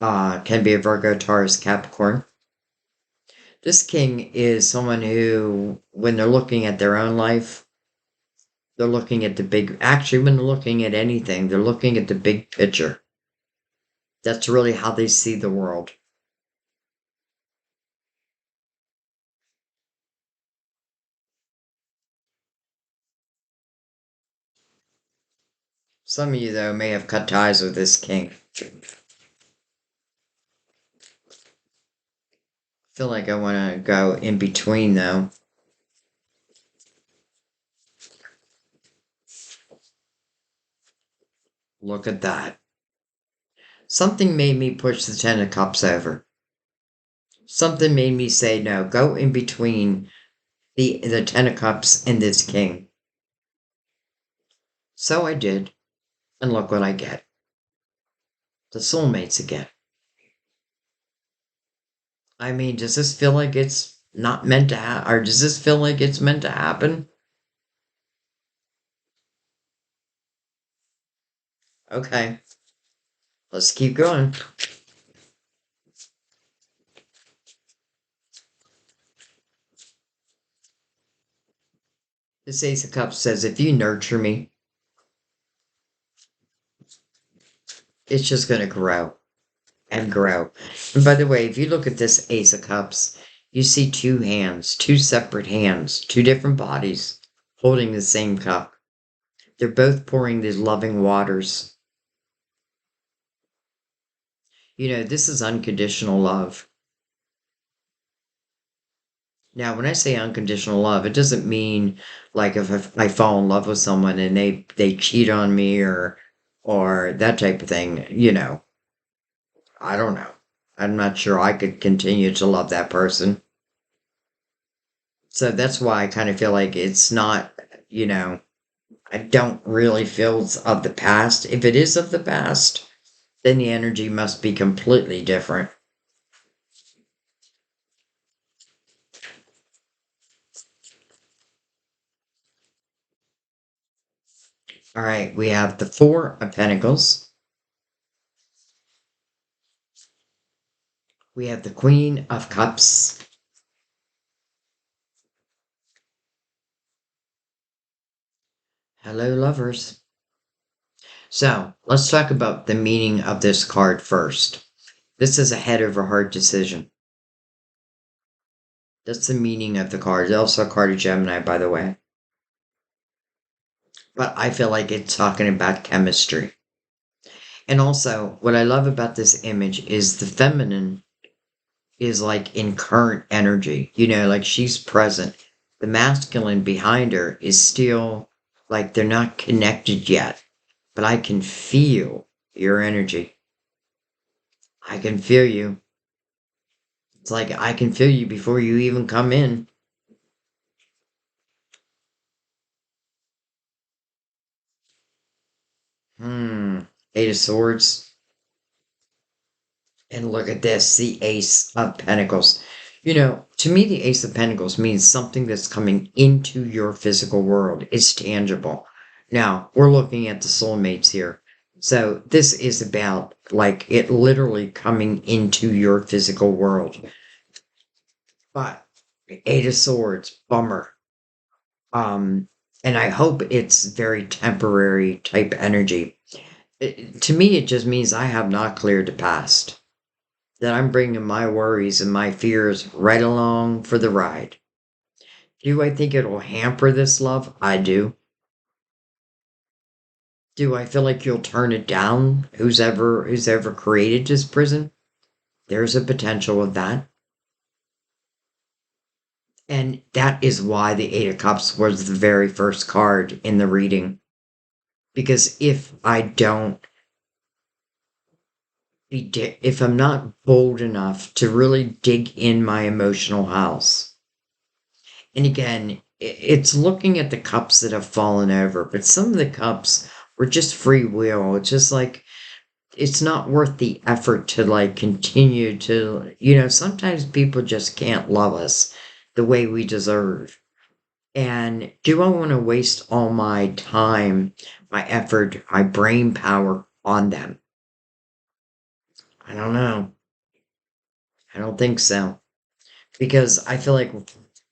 Can be a Virgo, Taurus, Capricorn. This king is someone who, when they're looking at their own life, they're looking at the big, actually, when they're looking at anything, they're looking at the big picture. That's really how they see the world. Some of you, though, may have cut ties with this king. I feel like I want to go in between, though. Look at that. Something made me push the Ten of Cups over. Something made me say, no, go in between the Ten of Cups and this king. So I did, and look what I get. The soulmates again. I mean, does this feel like it's not meant to happen? Or does this feel like it's meant to happen? Okay, let's keep going. This Ace of Cups says, if you nurture me, it's just going to grow and grow. And by the way, if you look at this Ace of Cups, you see two hands, two separate hands, two different bodies holding the same cup. They're both pouring these loving waters. This is unconditional love. Now, when I say unconditional love, it doesn't mean like if I fall in love with someone and they cheat on me or that type of thing. I don't know. I'm not sure I could continue to love that person. So that's why I kind of feel like it's not, you know, I don't really feel it's of the past. If it is of the past, then the energy must be completely different. All right, we have the Four of Pentacles. We have the Queen of Cups. Hello, lovers. So let's talk about the meaning of this card first. This is a head over heart decision. That's the meaning of the card. It's also a card of Gemini, by the way. But I feel like it's talking about chemistry. And also, what I love about this image is the feminine is like in current energy. Like she's present. The masculine behind her is still like they're not connected yet. But I can feel your energy. I can feel you. It's like I can feel you before you even come in. Eight of Swords. And look at this, the Ace of Pentacles. To me, the Ace of Pentacles means something that's coming into your physical world. It's tangible. Now, we're looking at the soulmates here. So this is about like it literally coming into your physical world. But Eight of Swords, bummer. Um, and I hope it's very temporary type energy. To me, it just means I have not cleared the past. That I'm bringing my worries and my fears right along for the ride. Do I think it'll hamper this love? I do. Do I feel like you'll turn it down? Who's ever created this prison? There's a potential of that. And that is why the Eight of Cups was the very first card in the reading. Because if I'm not bold enough to really dig in my emotional house, and again, it's looking at the cups that have fallen over, but some of the cups were just free will. It's just like, it's not worth the effort to like continue to, sometimes people just can't love us the way we deserve. And do I want to waste all my time, my effort, my brain power on them? I don't know. I don't think so. Because I feel like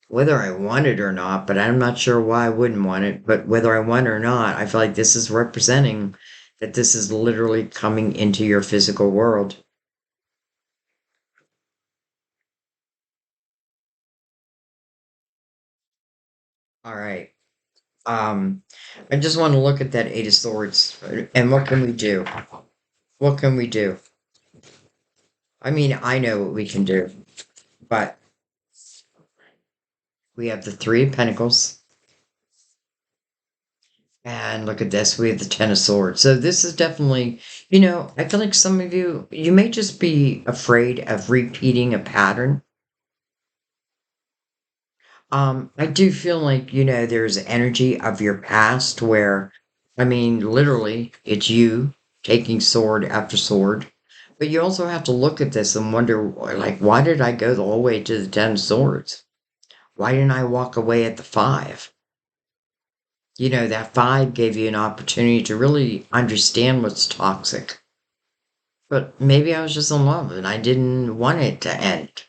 whether I want it or not, but I'm not sure why I wouldn't want it, but whether I want it or not, I feel like this is representing that this is literally coming into your physical world. All right. Um, I just want to look at that Eight of Swords. And what can we do? What can we do? I mean, I know what we can do, but we have the Three of Pentacles. And look at this, we have the Ten of Swords. So this is definitely, I feel like some of you may just be afraid of repeating a pattern. I do feel like, there's energy of your past where, I mean, literally, it's you taking sword after sword. But you also have to look at this and wonder, like, why did I go the whole way to the Ten of Swords? Why didn't I walk away at the five? That five gave you an opportunity to really understand what's toxic. But maybe I was just in love and I didn't want it to end.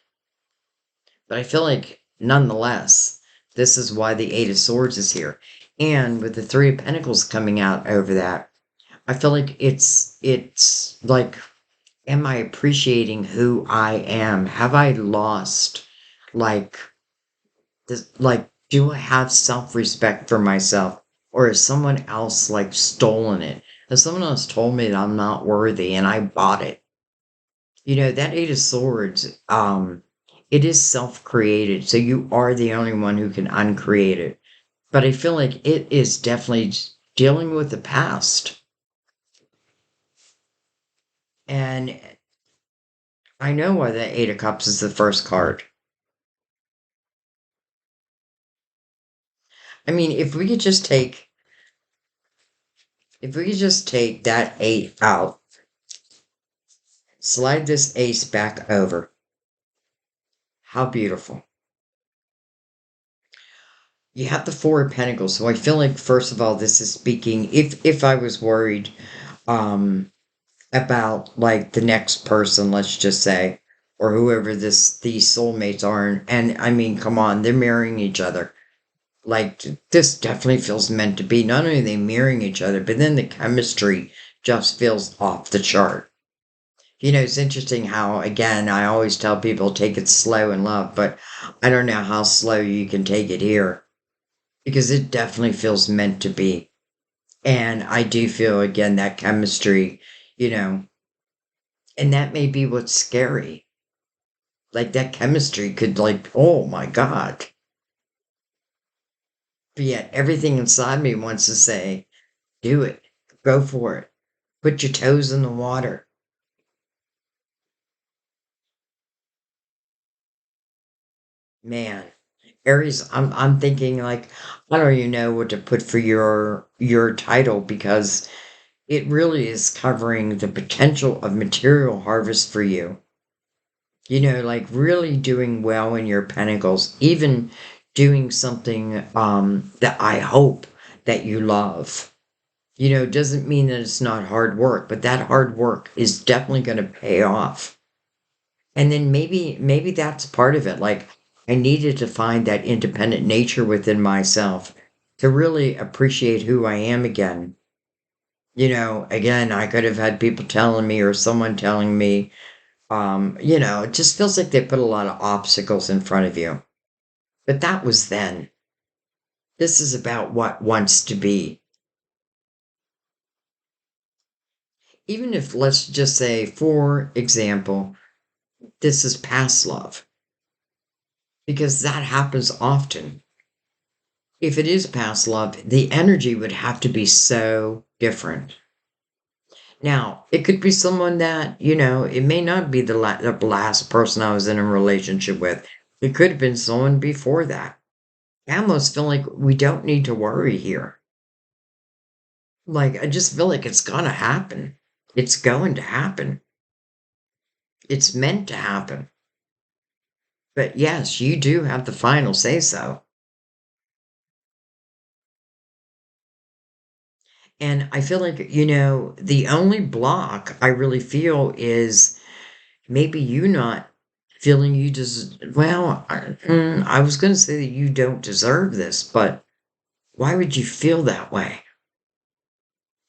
But I feel like, nonetheless, this is why the Eight of Swords is here. And with the Three of Pentacles coming out over that, I feel like it's like, am I appreciating who I am? Have I lost like this, like, do I have self-respect for myself? Or has someone else like stolen it? Has someone else told me that I'm not worthy and I bought it? That Eight of Swords, it is self-created, so you are the only one who can uncreate it. But I feel like it is definitely dealing with the past. And I know why the Eight of Cups is the first card. I mean, if we could just take that eight out, slide this ace back over. How beautiful. You have the Four of Pentacles, so I feel like first of all, this is speaking. If I was worried, um, about like the next person, let's just say, or whoever these soulmates are, and I mean, come on, they're marrying each other. Like this definitely feels meant to be. Not only are they marrying each other, but then the chemistry just feels off the chart. It's interesting how, again, I always tell people take it slow in love, but I don't know how slow you can take it here because it definitely feels meant to be. And I do feel, again, that chemistry, you know, and that may be what's scary. Like that chemistry could, like, oh my God. But yet everything inside me wants to say, do it, go for it, put your toes in the water. Man, Aries, I'm thinking like I don't even know what to put for your title because it really is covering the potential of material harvest for you. Like really doing well in your pentacles, even doing something that I hope that you love. Doesn't mean that it's not hard work, but that hard work is definitely going to pay off. And then maybe that's part of it. Like I needed to find that independent nature within myself to really appreciate who I am again. Again, I could have had people telling me or someone telling me, it just feels like they put a lot of obstacles in front of you. But that was then. This is about what wants to be. Even if, let's just say, for example, this is past love, because that happens often. If it is past love, the energy would have to be so different. Now, it could be someone that, it may not be the last person I was in a relationship with. It could have been someone before that. I almost feel like we don't need to worry here. Like, I just feel like it's gonna happen. It's going to happen. It's meant to happen. But yes, you do have the final say so. And I feel like, the only block I really feel is maybe you not feeling you just, well, I was going to say that you don't deserve this, but why would you feel that way?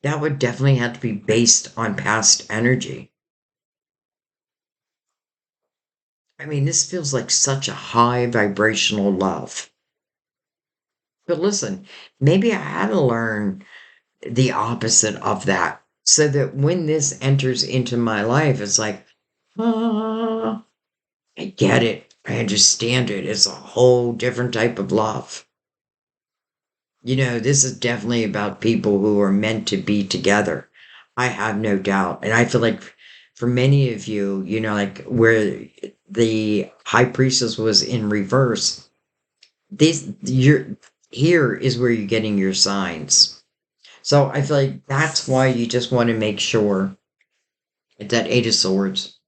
That would definitely have to be based on past energy. I mean, this feels like such a high vibrational love. But listen, maybe I had to learn the opposite of that so that when this enters into my life, it's like, ah, I get it. I understand it. It's a whole different type of love. This is definitely about people who are meant to be together. I have no doubt. And I feel like for many of you, like where the high priestess was in reverse, you're here is where you're getting your signs. So I feel like that's why you just want to make sure that Eight of Swords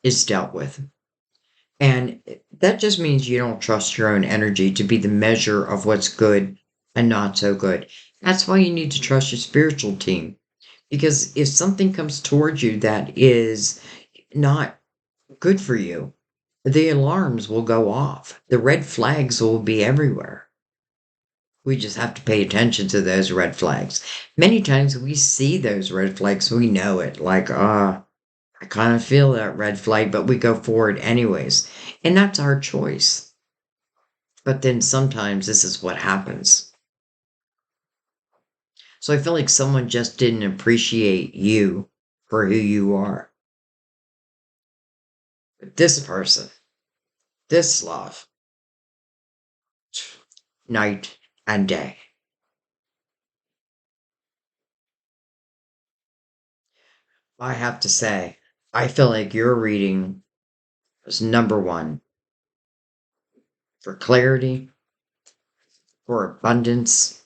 is dealt with. And that just means you don't trust your own energy to be the measure of what's good and not so good. That's why you need to trust your spiritual team. Because if something comes towards you that is not good for you, the alarms will go off. The red flags will be everywhere. We just have to pay attention to those red flags. Many times we see those red flags, we know it, like, I kind of feel that red flag, but we go forward anyways. And that's our choice. But then sometimes this is what happens. So I feel like someone just didn't appreciate you for who you are. But this person, this love, night and day. I have to say, I feel like your reading was number one for clarity, for abundance,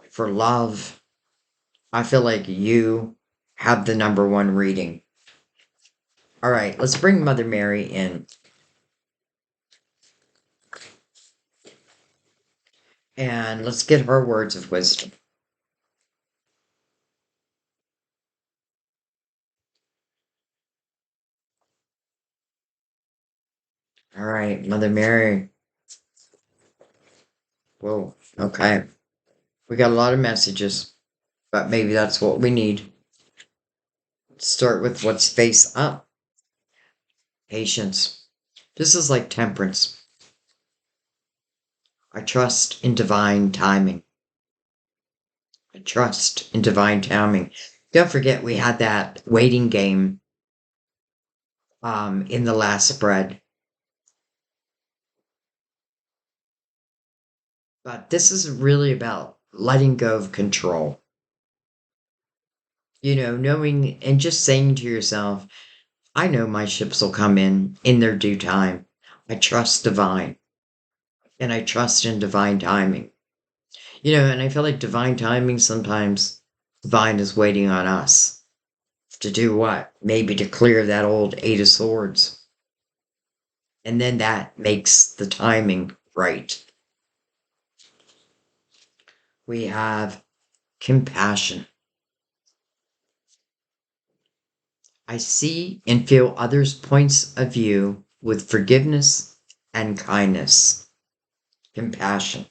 for love. I feel like you have the number one reading. All right, let's bring Mother Mary in and let's get her words of wisdom. All right, Mother Mary. Whoa, okay. We got a lot of messages, but maybe that's what we need. Start with what's face up. Patience. This is like temperance. I trust in divine timing. I trust in divine timing. Don't forget we had that waiting game in the last spread. But this is really about letting go of control. Knowing and just saying to yourself, I know my ships will come in their due time. I trust divine and I trust in divine timing. And I feel like divine timing sometimes divine is waiting on us to do what? Maybe to clear that old Eight of Swords. And then that makes the timing right. We have compassion. I see and feel others' points of view with forgiveness and kindness. Compassion.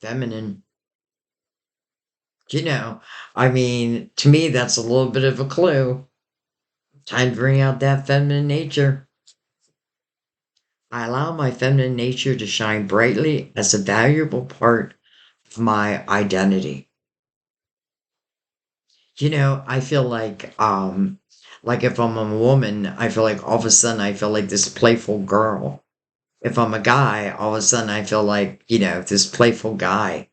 Feminine. You know, I mean, to me, that's a little bit of a clue. Time to bring out that feminine nature. I allow my feminine nature to shine brightly as a valuable part of my identity. I feel like if I'm a woman, I feel like all of a sudden I feel like this playful girl. If I'm a guy, all of a sudden I feel like, this playful guy.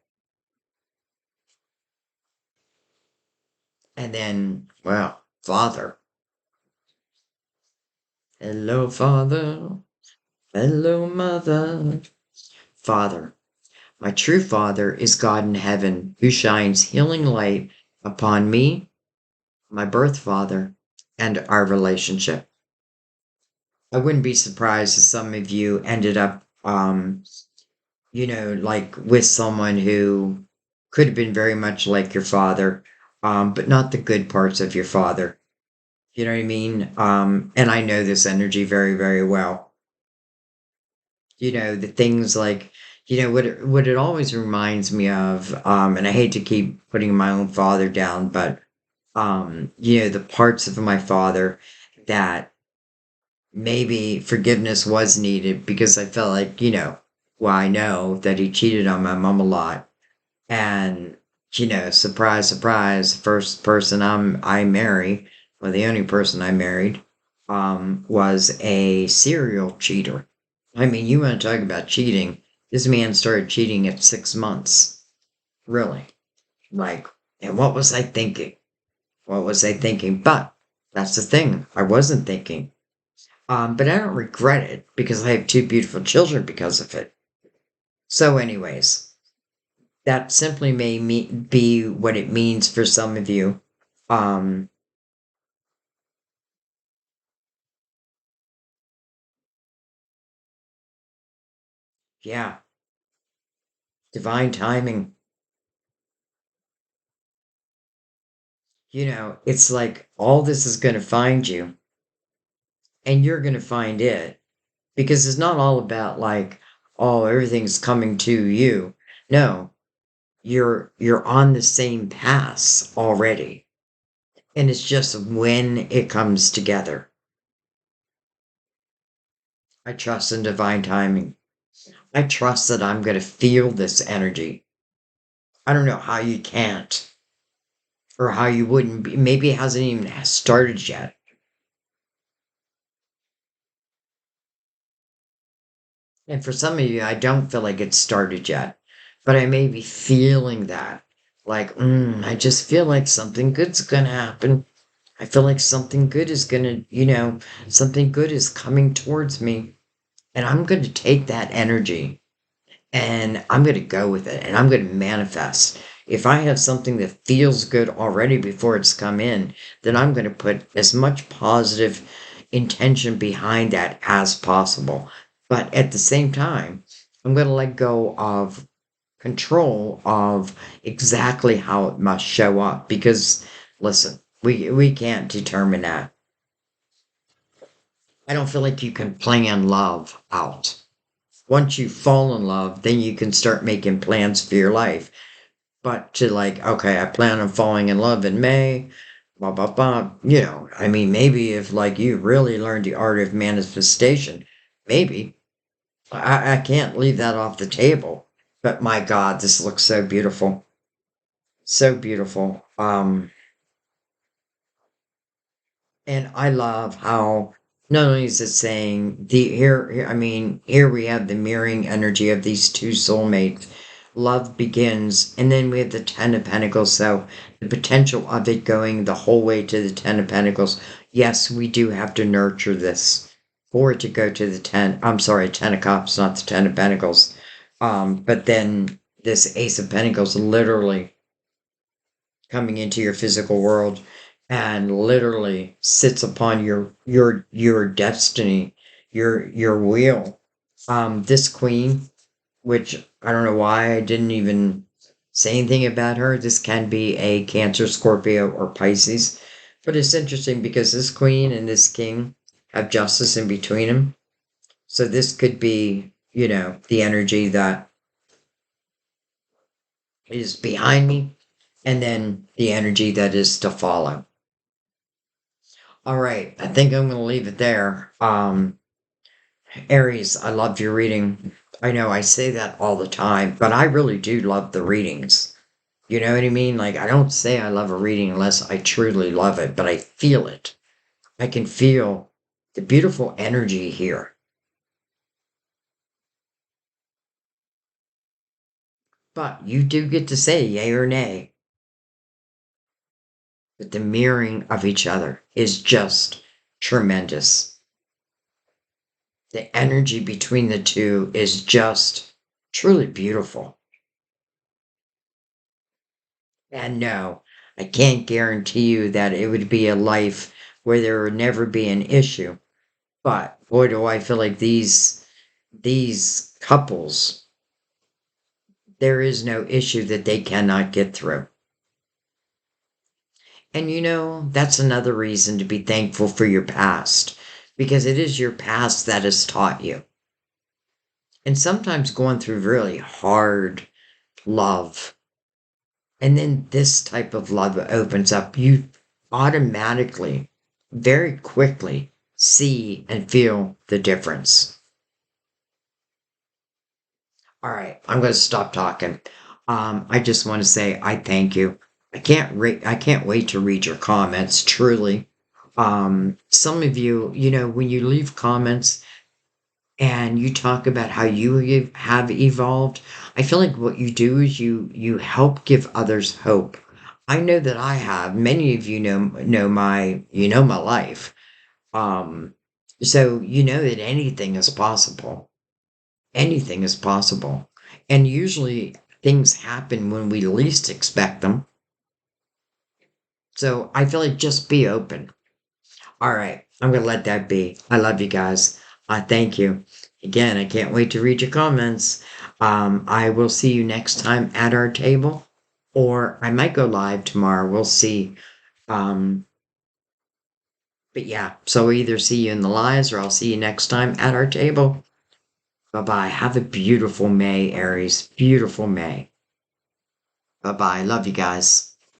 And then, well, father. Hello, father. Hello, mother. Father. My true father is God in heaven, who shines healing light upon me, my birth father, and our relationship. I wouldn't be surprised if some of you ended up, like with someone who could have been very much like your father, but not the good parts of your father. You know what I mean? And I know this energy very, very well. The things like, what it always reminds me of, and I hate to keep putting my own father down, but, the parts of my father that maybe forgiveness was needed because I felt like, well, I know that he cheated on my mom a lot. And, surprise, surprise, first person I marry, well, the only person I married, was a serial cheater. I mean, you want to talk about cheating. This man started cheating at 6 months. Really. Like, and what was I thinking? What was I thinking? But that's the thing. I wasn't thinking. But I don't regret it because I have two beautiful children because of it. So, anyways, that simply be what it means for some of you. Um, yeah, divine timing. It's like all this is going to find you and you're going to find it because it's not all about like, oh, everything's coming to you. No, you're on the same path already. And it's just when it comes together. I trust in divine timing. I trust that I'm going to feel this energy. I don't know how you can't or how you wouldn't be. Maybe it hasn't even started yet. And for some of you, I don't feel like it's started yet, but I may be feeling that. Like, I just feel like something good's going to happen. I feel like something good is going to, something good is coming towards me. And I'm going to take that energy and I'm going to go with it and I'm going to manifest. If I have something that feels good already before it's come in, then I'm going to put as much positive intention behind that as possible. But at the same time, I'm going to let go of control of exactly how it must show up because listen, we can't determine that. I don't feel like you can plan love out. Once you fall in love, then you can start making plans for your life. But to like, okay, I plan on falling in love in May, blah, blah, blah. I mean, maybe if like you really learned the art of manifestation, maybe. I can't leave that off the table. But my God, this looks so beautiful. So beautiful. And I love how not only is it saying I mean, here we have the mirroring energy of these two soulmates. Love begins, and then we have the Ten of Pentacles. So the potential of it going the whole way to the Ten of Pentacles. Yes, we do have to nurture this for it to go to the ten. I'm sorry, Ten of Cups, not the Ten of Pentacles. But then this Ace of Pentacles literally coming into your physical world and literally sits upon your destiny, your wheel. This queen, which I don't know why I didn't even say anything about her. This can be a Cancer, Scorpio, or Pisces. But it's interesting because this queen and this king have justice in between them. So this could be, the energy that is behind me. and then the energy that is to follow. All right, I think I'm going to leave it there. Aries, I loved your reading. I know I say that all the time, but I really do love the readings. You know what I mean? Like, I don't say I love a reading unless I truly love it, but I feel it. I can feel the beautiful energy here. But you do get to say yay or nay. But the mirroring of each other is just tremendous. The energy between the two is just truly beautiful. And no, I can't guarantee you that it would be a life where there would never be an issue. But boy, do I feel like these couples, there is no issue that they cannot get through. And that's another reason to be thankful for your past, because it is your past that has taught you. And sometimes going through really hard love, and then this type of love opens up, you automatically, very quickly see and feel the difference. All right, I'm going to stop talking. I just want to say I thank you. I can't wait to read your comments, truly. Some of you, when you leave comments and you talk about how have evolved, I feel like what you do is you help give others hope. I know that I have. Many of you know my life. Um, so you know that anything is possible. Anything is possible. And usually things happen when we least expect them. So I feel like just be open. All right, I'm going to let that be. I love you guys. Thank you. Again, I can't wait to read your comments. I will see you next time at our table, or I might go live tomorrow. We'll see. Um, but yeah, so I'll either see you in the lives or I'll see you next time at our table. Bye bye. Have a beautiful May, Aries. Beautiful May. Bye bye. Love you guys.